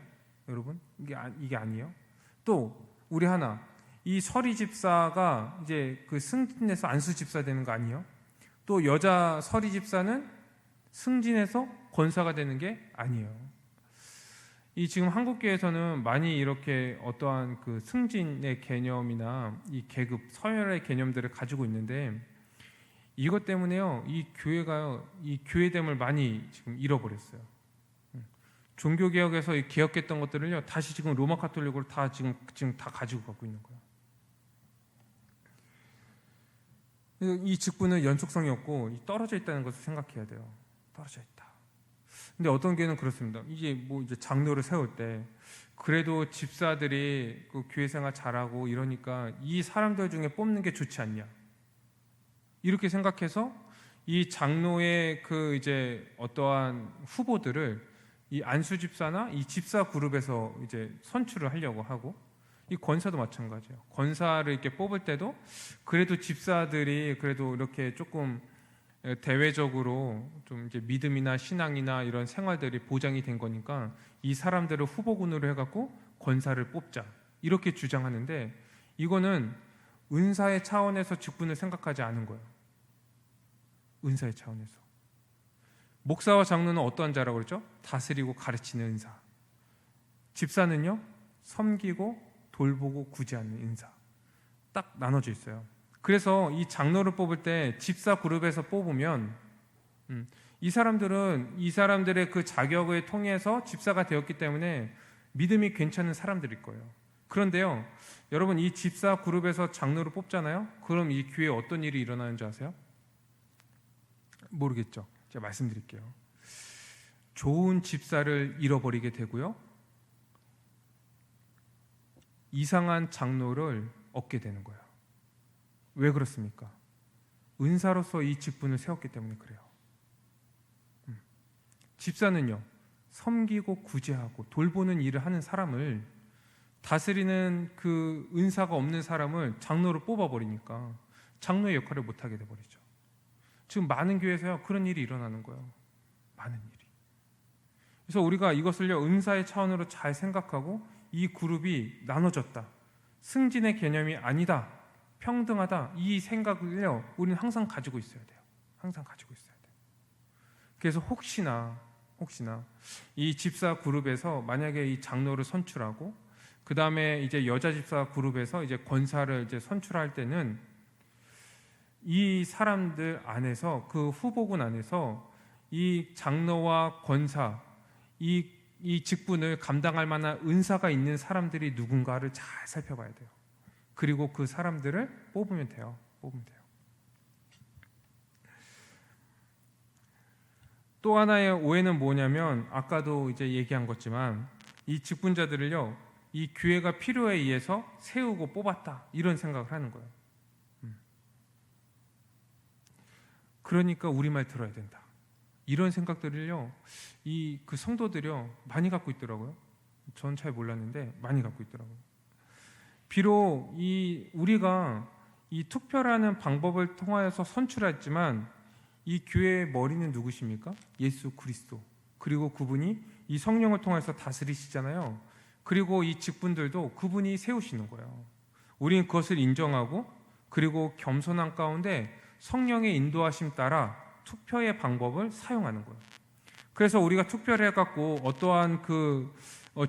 여러분. 이게 아니에요. 또 우리 하나 이 서리 집사가 이제 그 승진해서 안수 집사 되는 거 아니에요. 또 여자 서리 집사는 승진해서 권사가 되는 게 아니에요. 이 지금 한국교회에서는 많이 이렇게 어떠한 그 승진의 개념이나 이 계급 서열의 개념들을 가지고 있는데 이것 때문에요 이 교회가 이 교회됨을 많이 지금 잃어버렸어요. 종교개혁에서 개혁했던 것들을요 다시 지금 로마 카톨릭으로 다 지금 다 가지고 갖고 있는 거예요. 이 직분은 연속성이 없고 떨어져 있다는 것을 생각해야 돼요. 떨어져 있다. 근데 어떤 교회는 그렇습니다. 이제 뭐 이제 장로를 세울 때 그래도 집사들이 그 교회 생활 잘하고 이러니까 이 사람들 중에 뽑는 게 좋지 않냐, 이렇게 생각해서 이 장로의 그 이제 어떠한 후보들을 이 안수 집사나 이 집사 그룹에서 이제 선출을 하려고 하고, 이 권사도 마찬가지예요. 권사를 이렇게 뽑을 때도 그래도 집사들이 그래도 이렇게 조금 대외적으로 좀 이제 믿음이나 신앙이나 이런 생활들이 보장이 된 거니까 이 사람들을 후보군으로 해갖고 권사를 뽑자, 이렇게 주장하는데, 이거는 은사의 차원에서 직분을 생각하지 않은 거예요. 은사의 차원에서. 목사와 장로는 어떠한 자라고 그랬죠? 다스리고 가르치는 은사. 집사는요, 섬기고 돌보고 구제하는 은사. 딱 나눠져 있어요. 그래서 이 장로를 뽑을 때 집사 그룹에서 뽑으면 이 사람들은 이 사람들의 그 자격을 통해서 집사가 되었기 때문에 믿음이 괜찮은 사람들일 거예요. 그런데요, 여러분, 이 집사 그룹에서 장로를 뽑잖아요. 그럼 이 교회에 어떤 일이 일어나는 줄 아세요? 모르겠죠. 제가 말씀드릴게요. 좋은 집사를 잃어버리게 되고요, 이상한 장로를 얻게 되는 거예요. 왜 그렇습니까? 은사로서 이 직분을 세웠기 때문에 그래요. 집사는요, 섬기고 구제하고 돌보는 일을 하는 사람을, 다스리는 그 은사가 없는 사람을 장로로 뽑아버리니까 장로의 역할을 못하게 돼버리죠. 지금 많은 교회에서요, 그런 일이 일어나는 거예요. 많은 일이. 그래서 우리가 이것을요, 은사의 차원으로 잘 생각하고 이 그룹이 나눠졌다, 승진의 개념이 아니다, 평등하다, 이 생각을요, 우리는 항상 가지고 있어야 돼요. 항상 가지고 있어야 돼요. 그래서 혹시나 이 집사 그룹에서 만약에 이 장로를 선출하고 그 다음에 이제 여자 집사 그룹에서 이제 권사를 이제 선출할 때는 이 사람들 안에서, 그 후보군 안에서 이 장로와 권사, 이 직분을 감당할 만한 은사가 있는 사람들이 누군가를 잘 살펴봐야 돼요. 그리고 그 사람들을 뽑으면 돼요. 또 하나의 오해는 뭐냐면, 아까도 이제 얘기한 것지만 이 직분자들을요, 이 교회가 필요에 의해서 세우고 뽑았다, 이런 생각을 하는 거예요. 그러니까 우리 말 들어야 된다, 이런 생각들을요, 이 그 성도들이요 많이 갖고 있더라고요. 전 잘 몰랐는데 많이 갖고 있더라고요. 비록 우리가 이 투표라는 방법을 통하여서 선출했지만 이 교회의 머리는 누구십니까? 예수 그리스도. 그리고 그분이 이 성령을 통해서 다스리시잖아요. 그리고 이 직분들도 그분이 세우시는 거예요. 우리는 그것을 인정하고, 그리고 겸손한 가운데 성령의 인도하심 따라 투표의 방법을 사용하는 거예요. 그래서 우리가 투표를 해갖고 어떠한 그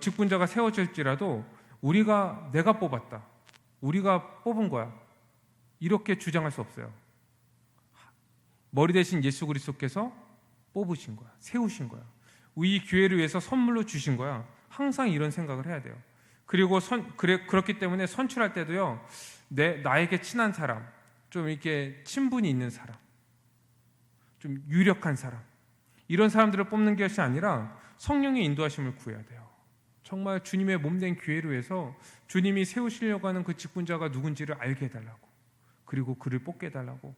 직분자가 세워질지라도 내가 뽑았다, 우리가 뽑은 거야, 이렇게 주장할 수 없어요. 머리 대신 예수 그리스도께서 뽑으신 거야, 세우신 거야, 이 교회를 위해서 선물로 주신 거야. 항상 이런 생각을 해야 돼요. 그리고 그렇기 때문에 선출할 때도요, 나에게 친한 사람, 좀 이렇게 친분이 있는 사람, 좀 유력한 사람, 이런 사람들을 뽑는 것이 아니라 성령의 인도하심을 구해야 돼요. 정말 주님의 몸된 교회를 위해서 주님이 세우시려고 하는 그 직분자가 누군지를 알게 해달라고, 그리고 그를 뽑게 해달라고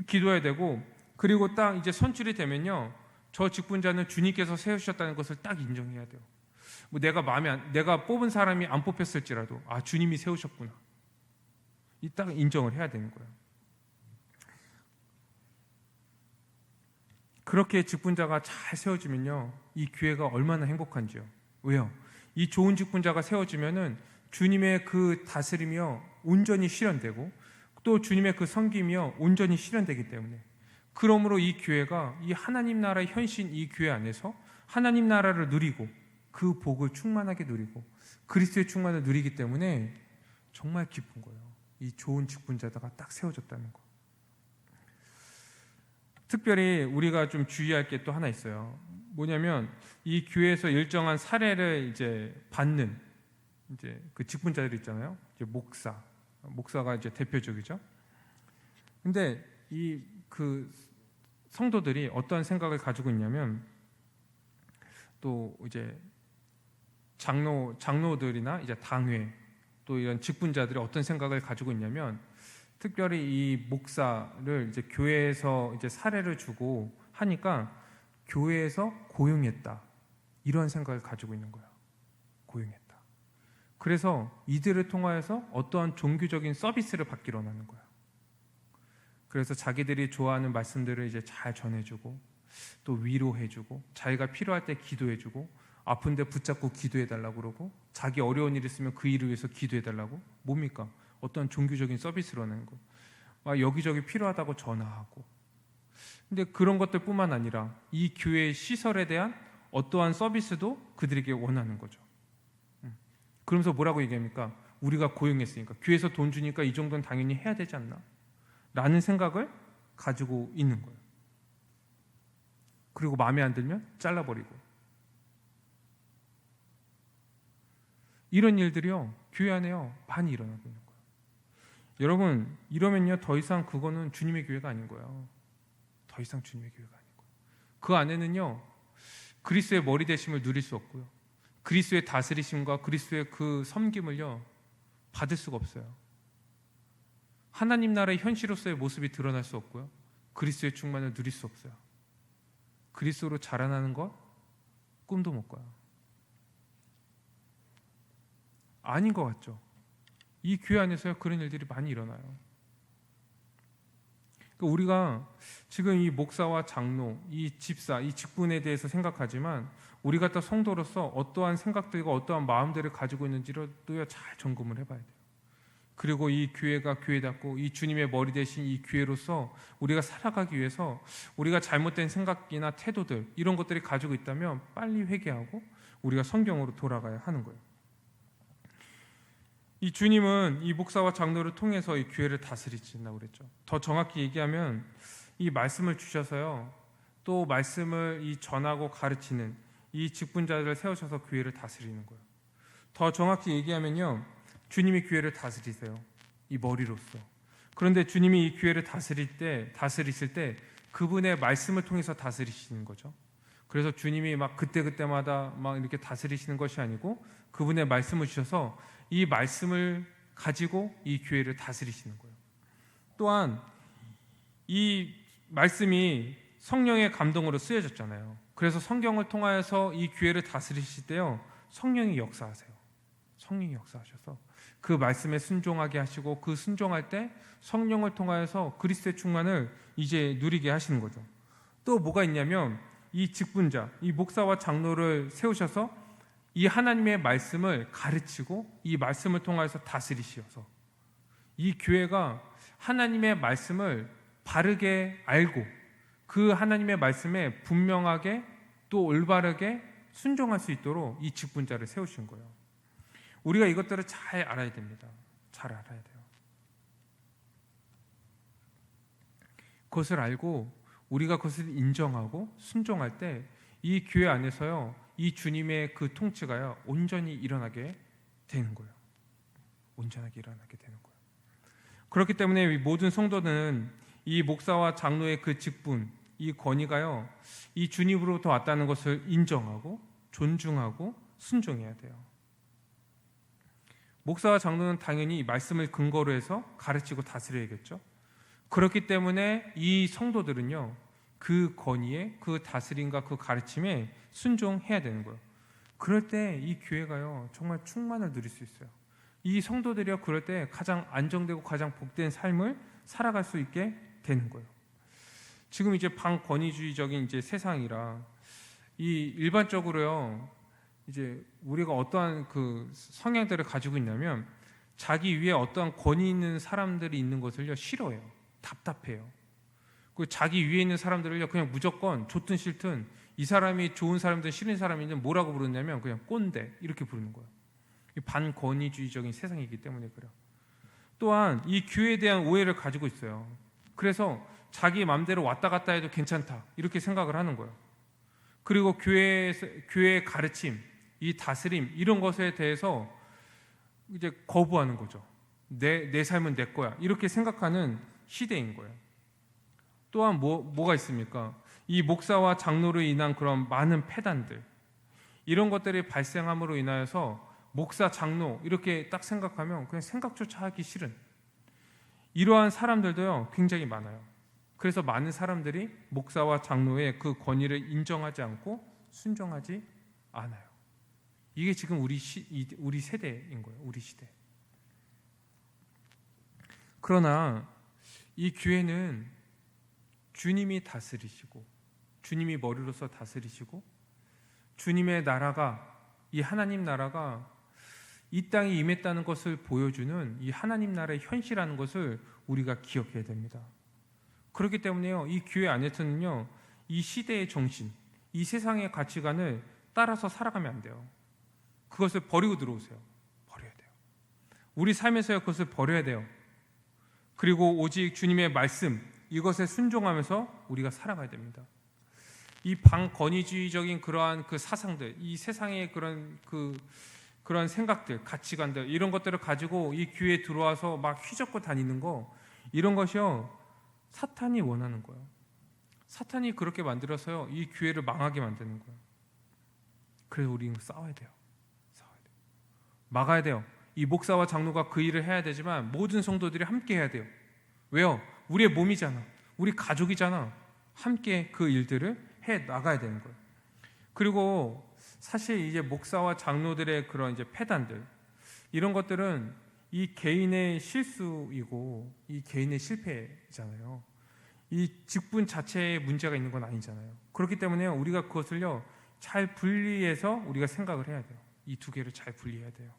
기도해야 되고, 그리고 딱 이제 선출이 되면요, 저 직분자는 주님께서 세우셨다는 것을 딱 인정해야 돼요. 뭐 내가 뽑은 사람이 안 뽑혔을지라도 주님이 세우셨구나, 이 딱 인정을 해야 되는 거예요. 그렇게 직분자가 잘 세워지면요, 이 교회가 얼마나 행복한지요. 왜요? 이 좋은 직분자가 세워지면은 주님의 그 다스림이요 온전히 실현되고, 또 주님의 그 섬김이요 온전히 실현되기 때문에, 그러므로 이 교회가 이 하나님 나라의 현신, 이 교회 안에서 하나님 나라를 누리고 그 복을 충만하게 누리고 그리스도의 충만을 누리기 때문에 정말 기쁜 거예요. 이 좋은 직분자가 딱 세워졌다는 거. 특별히 우리가 좀 주의할 게 또 하나 있어요. 뭐냐면 이 교회에서 일정한 사례를 이제 받는 이제 그 직분자들 있잖아요. 이제 목사가 이제 대표적이죠. 근데 이 그 성도들이 어떤 생각을 가지고 있냐면, 또 이제 장로들이나 이제 당회 또 이런 직분자들이 어떤 생각을 가지고 있냐면, 특별히 이 목사를 이제 교회에서 이제 사례를 주고 하니까 교회에서 고용했다, 이런 생각을 가지고 있는 거야. 고용했다. 그래서 이들을 통하여서 어떠한 종교적인 서비스를 받기로 하는 거야. 그래서 자기들이 좋아하는 말씀들을 이제 잘 전해주고, 또 위로해주고, 자기가 필요할 때 기도해주고, 아픈데 붙잡고 기도해달라고 그러고, 자기 어려운 일 있으면 그 일을 위해서 기도해달라고. 뭡니까? 어떤 종교적인 서비스를 하는 거. 막 여기저기 필요하다고 전화하고. 근데 그런 것들뿐만 아니라 이 교회 시설에 대한 어떠한 서비스도 그들에게 원하는 거죠. 그러면서 뭐라고 얘기합니까? 우리가 고용했으니까, 교회에서 돈 주니까 이 정도는 당연히 해야 되지 않나? 라는 생각을 가지고 있는 거예요. 그리고 마음에 안 들면 잘라버리고. 이런 일들이요, 교회 안에요 많이 일어나고 있는 거예요. 여러분, 이러면요 더 이상 그거는 주님의 교회가 아닌 거예요. 더 이상 주님의 교회가 아닌 거예요. 그 안에는요 그리스도의 머리 되심을 누릴 수 없고요, 그리스도의 다스리심과 그리스도의 그 섬김을요 받을 수가 없어요. 하나님 나라의 현실로서의 모습이 드러날 수 없고요, 그리스도의 충만을 누릴 수 없어요. 그리스도로 자라나는 것 꿈도 못 꿔요. 아닌 것 같죠? 이 교회 안에서요 그런 일들이 많이 일어나요. 그러니까 우리가 지금 이 목사와 장로, 이 집사, 이 직분에 대해서 생각하지만, 우리 같은 성도로서 어떠한 생각들과 어떠한 마음들을 가지고 있는지도요 잘 점검을 해봐야 돼요. 그리고 이 교회가 교회답고 이 주님의 머리 대신 이 교회로서 우리가 살아가기 위해서 우리가 잘못된 생각이나 태도들, 이런 것들이 가지고 있다면 빨리 회개하고 우리가 성경으로 돌아가야 하는 거예요. 이 주님은 이 목사와 장로를 통해서 이 교회를 다스리신다고 그랬죠. 더 정확히 얘기하면 이 말씀을 주셔서요, 또 말씀을 이 전하고 가르치는 이 직분자들을 세우셔서 교회를 다스리는 거예요. 더 정확히 얘기하면요, 주님이 교회를 다스리세요, 이 머리로서. 그런데 주님이 이 교회를 다스리실 때 그분의 말씀을 통해서 다스리시는 거죠. 그래서 주님이 막 그때그때마다 막 이렇게 다스리시는 것이 아니고, 그분의 말씀을 주셔서 이 말씀을 가지고 이 교회를 다스리시는 거예요. 또한 이 말씀이 성령의 감동으로 쓰여졌잖아요. 그래서 성경을 통하여서 이 교회를 다스리실 때요, 성령이 역사하세요. 성령이 역사하셔서 그 말씀에 순종하게 하시고, 그 순종할 때 성령을 통하여서 그리스도의 충만을 이제 누리게 하시는 거죠. 또 뭐가 있냐면, 이 직분자, 이 목사와 장로를 세우셔서 이 하나님의 말씀을 가르치고 이 말씀을 통해서 다스리시어서 이 교회가 하나님의 말씀을 바르게 알고 그 하나님의 말씀에 분명하게 또 올바르게 순종할 수 있도록 이 직분자를 세우신 거예요. 우리가 이것들을 잘 알아야 됩니다. 잘 알아야 돼요. 그것을 알고 우리가 그것을 인정하고 순종할 때 이 교회 안에서요, 이 주님의 그 통치가요 온전히 일어나게 되는 거예요. 온전하게 일어나게 되는 거예요. 그렇기 때문에 모든 성도는 이 목사와 장로의 그 직분, 이 권위가요 이 주님으로부터 왔다는 것을 인정하고 존중하고 순종해야 돼요. 목사와 장로는 당연히 말씀을 근거로 해서 가르치고 다스려야겠죠. 그렇기 때문에 이 성도들은요 그 권위에, 그 다스림과 그 가르침에 순종해야 되는 거예요. 그럴 때 이 교회가요 정말 충만을 누릴 수 있어요. 이 성도들이요 그럴 때 가장 안정되고 가장 복된 삶을 살아갈 수 있게 되는 거예요. 지금 이제 반권위주의적인 이제 세상이라 이 일반적으로요 이제 우리가 어떠한 그 성향들을 가지고 있냐면, 자기 위에 어떠한 권위 있는 사람들이 있는 것을요 싫어해요. 답답해요. 그 자기 위에 있는 사람들을요 그냥 무조건 좋든 싫든, 이 사람이 좋은 사람이든 싫은 사람이든 뭐라고 부르냐면 그냥 꼰대 이렇게 부르는 거예요. 반권위주의적인 세상이기 때문에 그래요. 또한 이 교회에 대한 오해를 가지고 있어요. 그래서 자기 마음대로 왔다 갔다 해도 괜찮다 이렇게 생각을 하는 거예요. 그리고 교회의 가르침, 이 다스림, 이런 것에 대해서 이제 거부하는 거죠. 내 삶은 내 거야 이렇게 생각하는 시대인 거예요. 또한 뭐가 있습니까? 이 목사와 장로로 인한 그런 많은 폐단들, 이런 것들이 발생함으로 인하여서 목사, 장로 이렇게 딱 생각하면 그냥 생각조차 하기 싫은 이러한 사람들도요 굉장히 많아요. 그래서 많은 사람들이 목사와 장로의 그 권위를 인정하지 않고 순종하지 않아요. 이게 지금 우리 세대인 거예요. 우리 시대. 그러나 이 교회는 주님이 다스리시고 주님이 머리로서 다스리시고 주님의 나라가, 이 하나님 나라가 이 땅에 임했다는 것을 보여주는 이 하나님 나라의 현실이라는 것을 우리가 기억해야 됩니다. 그렇기 때문에요, 이 교회 안에서는요 이 시대의 정신, 이 세상의 가치관을 따라서 살아가면 안 돼요. 그것을 버리고 들어오세요. 버려야 돼요. 우리 삶에서요 그것을 버려야 돼요. 그리고 오직 주님의 말씀, 이것에 순종하면서 우리가 살아가야 됩니다. 이 반권위주의적인 그러한 그 사상들, 이 세상의 그런 생각들, 가치관들, 이런 것들을 가지고 이 교회에 들어와서 막 휘젓고 다니는 거, 이런 것이요 사탄이 원하는 거예요. 사탄이 그렇게 만들어서요 이 교회를 망하게 만드는 거예요. 그래서 우리는 싸워야 돼요. 막아야 돼요. 이 목사와 장로가 그 일을 해야 되지만 모든 성도들이 함께 해야 돼요. 왜요? 우리의 몸이잖아. 우리 가족이잖아. 함께 그 일들을 해 나가야 되는 거예요. 그리고 사실 이제 목사와 장로들의 그런 이제 폐단들, 이런 것들은 이 개인의 실수이고 이 개인의 실패잖아요. 이 직분 자체에 문제가 있는 건 아니잖아요. 그렇기 때문에 우리가 그것을요 잘 분리해서 우리가 생각을 해야 돼요. 이 두 개를 잘 분리해야 돼요.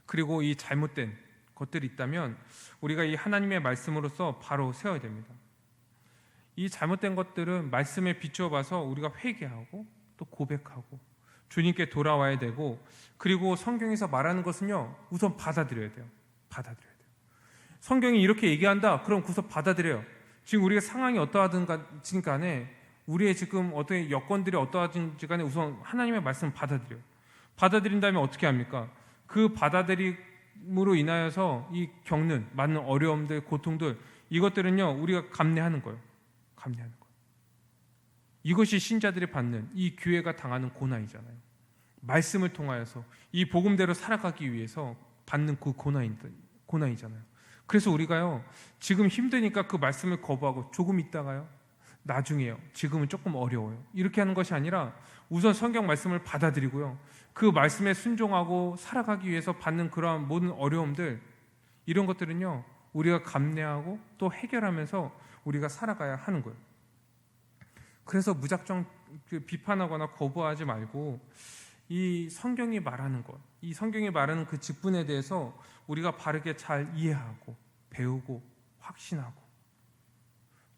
그리고 이 잘못된 것들이 있다면 우리가 이 하나님의 말씀으로서 바로 세워야 됩니다. 이 잘못된 것들은 말씀에 비추어 봐서 우리가 회개하고 또 고백하고 주님께 돌아와야 되고, 그리고 성경에서 말하는 것은요 우선 받아들여야 돼요. 받아들여야 돼요. 성경이 이렇게 얘기한다, 그럼 우선 받아들여요. 지금 우리가 상황이 어떠하든지 간에, 우리의 지금 어떤 여건들이 어떠하든지 간에 우선 하나님의 말씀을 받아들여요. 받아들인 다음에 어떻게 합니까? 그 받아들임으로 인하여서 이 겪는 많은 어려움들, 고통들, 이것들은요 우리가 감내하는 거예요. 감내하는 거예요. 이것이 신자들이 받는, 이 교회가 당하는 고난이잖아요. 말씀을 통하여서 이 복음대로 살아가기 위해서 받는 그 고난이잖아요. 그래서 우리가요 지금 힘드니까 그 말씀을 거부하고 조금 있다가요, 나중에요, 지금은 조금 어려워요, 이렇게 하는 것이 아니라 우선 성경 말씀을 받아들이고요, 그 말씀에 순종하고 살아가기 위해서 받는 그러한 모든 어려움들, 이런 것들은요 우리가 감내하고 또 해결하면서 우리가 살아가야 하는 거예요. 그래서 무작정 비판하거나 거부하지 말고 이 성경이 말하는 것, 이 성경이 말하는 그 직분에 대해서 우리가 바르게 잘 이해하고 배우고 확신하고,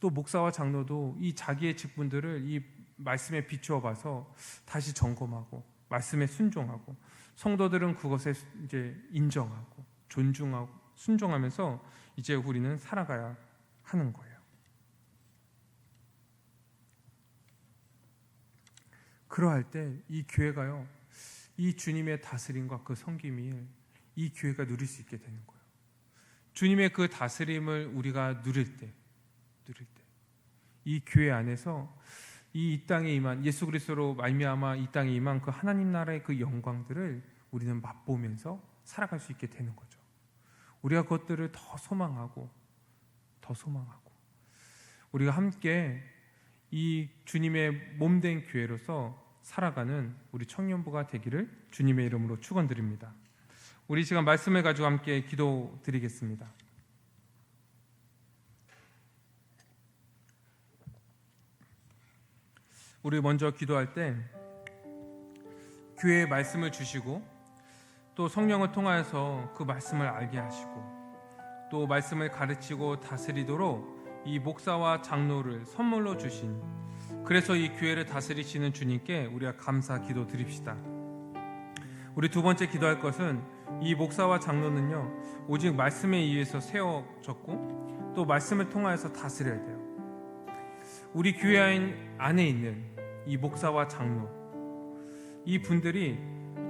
또 목사와 장로도 이 자기의 직분들을 이 말씀에 비추어 봐서 다시 점검하고 말씀에 순종하고, 성도들은 그것에 이제 인정하고 존중하고 순종하면서 이제 우리는 살아가야 하는 거예요. 그러할 때 이 교회가요 이 주님의 다스림과 그 섬김을 이 교회가 누릴 수 있게 되는 거예요. 주님의 그 다스림을 우리가 누릴 때 이 교회 안에서 이 땅에 임한, 예수 그리스도로 말미암아 이 땅에 임한 그 하나님 나라의 그 영광들을 우리는 맛보면서 살아갈 수 있게 되는 거죠. 우리가 그것들을 더 소망하고 우리가 함께 이 주님의 몸된 교회로서 살아가는 우리 청년부가 되기를 주님의 이름으로 축원드립니다. 우리 시간 말씀을 가지고 함께 기도드리겠습니다. 우리 먼저 기도할 때 교회의 말씀을 주시고 또 성령을 통하여서 그 말씀을 알게 하시고 또 말씀을 가르치고 다스리도록 이 목사와 장로를 선물로 주신, 그래서 이 교회를 다스리시는 주님께 우리가 감사 기도 드립시다. 우리 두 번째 기도할 것은 이 목사와 장로는요 오직 말씀에 의해서 세워졌고 또 말씀을 통하여서 다스려야 돼요. 우리 교회 안에 있는 이 목사와 장로, 이 분들이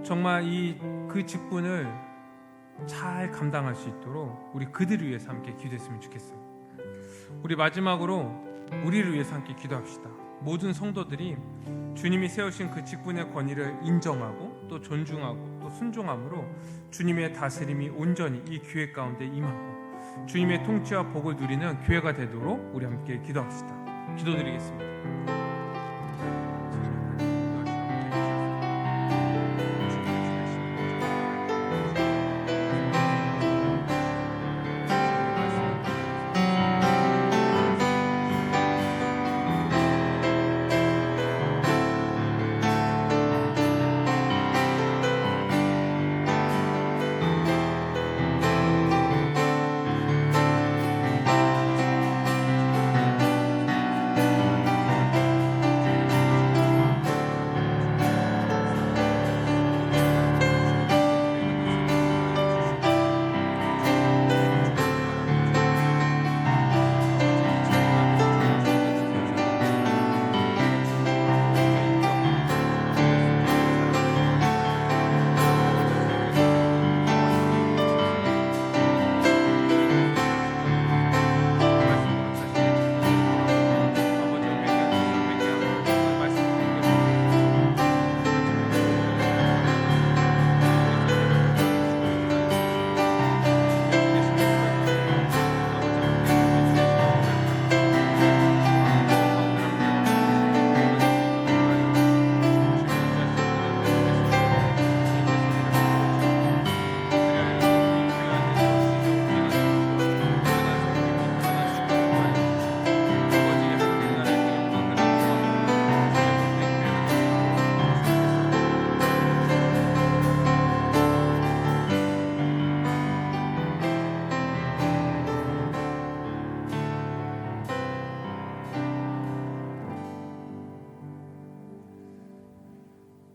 정말 그 직분을 잘 감당할 수 있도록 우리 그들을 위해서 함께 기도했으면 좋겠어요. 우리 마지막으로 우리를 위해서 함께 기도합시다. 모든 성도들이 주님이 세우신 그 직분의 권위를 인정하고 또 존중하고 또 순종함으로 주님의 다스림이 온전히 이 교회 가운데 임하고 주님의 통치와 복을 누리는 교회가 되도록 우리 함께 기도합시다. 기도드리겠습니다.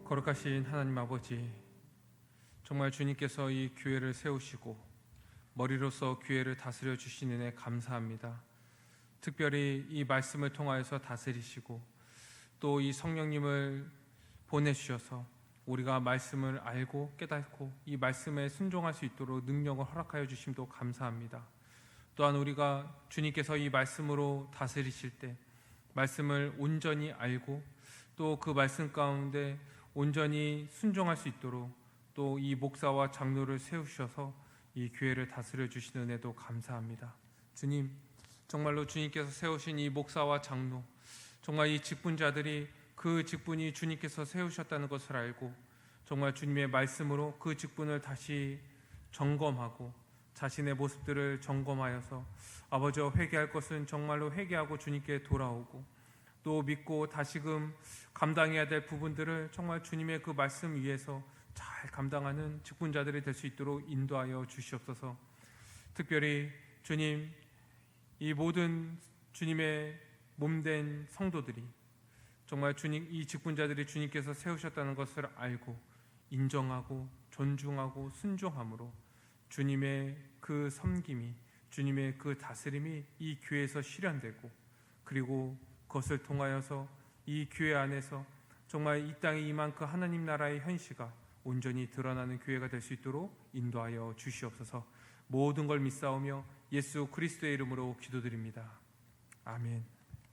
거룩하신 하나님 아버지, 정말 주님께서 이 교회를 세우시고 머리로서 교회를 다스려 주신 은혜 감사합니다. 특별히 이 말씀을 통하여서 다스리시고 또 이 성령님을 보내주셔서 우리가 말씀을 알고 깨닫고 이 말씀에 순종할 수 있도록 능력을 허락하여 주심도 감사합니다. 또한 우리가 주님께서 이 말씀으로 다스리실 때 말씀을 온전히 알고 또 그 말씀 가운데 온전히 순종할 수 있도록 또 이 목사와 장로를 세우셔서 이 교회를 다스려 주시는 은혜도 감사합니다. 주님, 정말로 주님께서 세우신 이 목사와 장로, 정말 이 직분자들이 그 직분이 주님께서 세우셨다는 것을 알고 정말 주님의 말씀으로 그 직분을 다시 점검하고 자신의 모습들을 점검하여서 아버지와 회개할 것은 정말로 회개하고 주님께 돌아오고 또 믿고 다시금 감당해야 될 부분들을 정말 주님의 그 말씀 위에서 잘 감당하는 직분자들이 될 수 있도록 인도하여 주시옵소서. 특별히 주님, 이 모든 주님의 몸된 성도들이 정말 주님, 이 직분자들이 주님께서 세우셨다는 것을 알고 인정하고 존중하고 순종함으로 주님의 그 섬김이, 주님의 그 다스림이 이 교회에서 실현되고 그리고 그것을 통하여서 이 교회 안에서 정말 이 땅에 임한 그 하나님 나라의 현시가 온전히 드러나는 교회가 될 수 있도록 인도하여 주시옵소서. 모든 걸 믿사오며 예수 그리스도의 이름으로 기도드립니다. 아멘.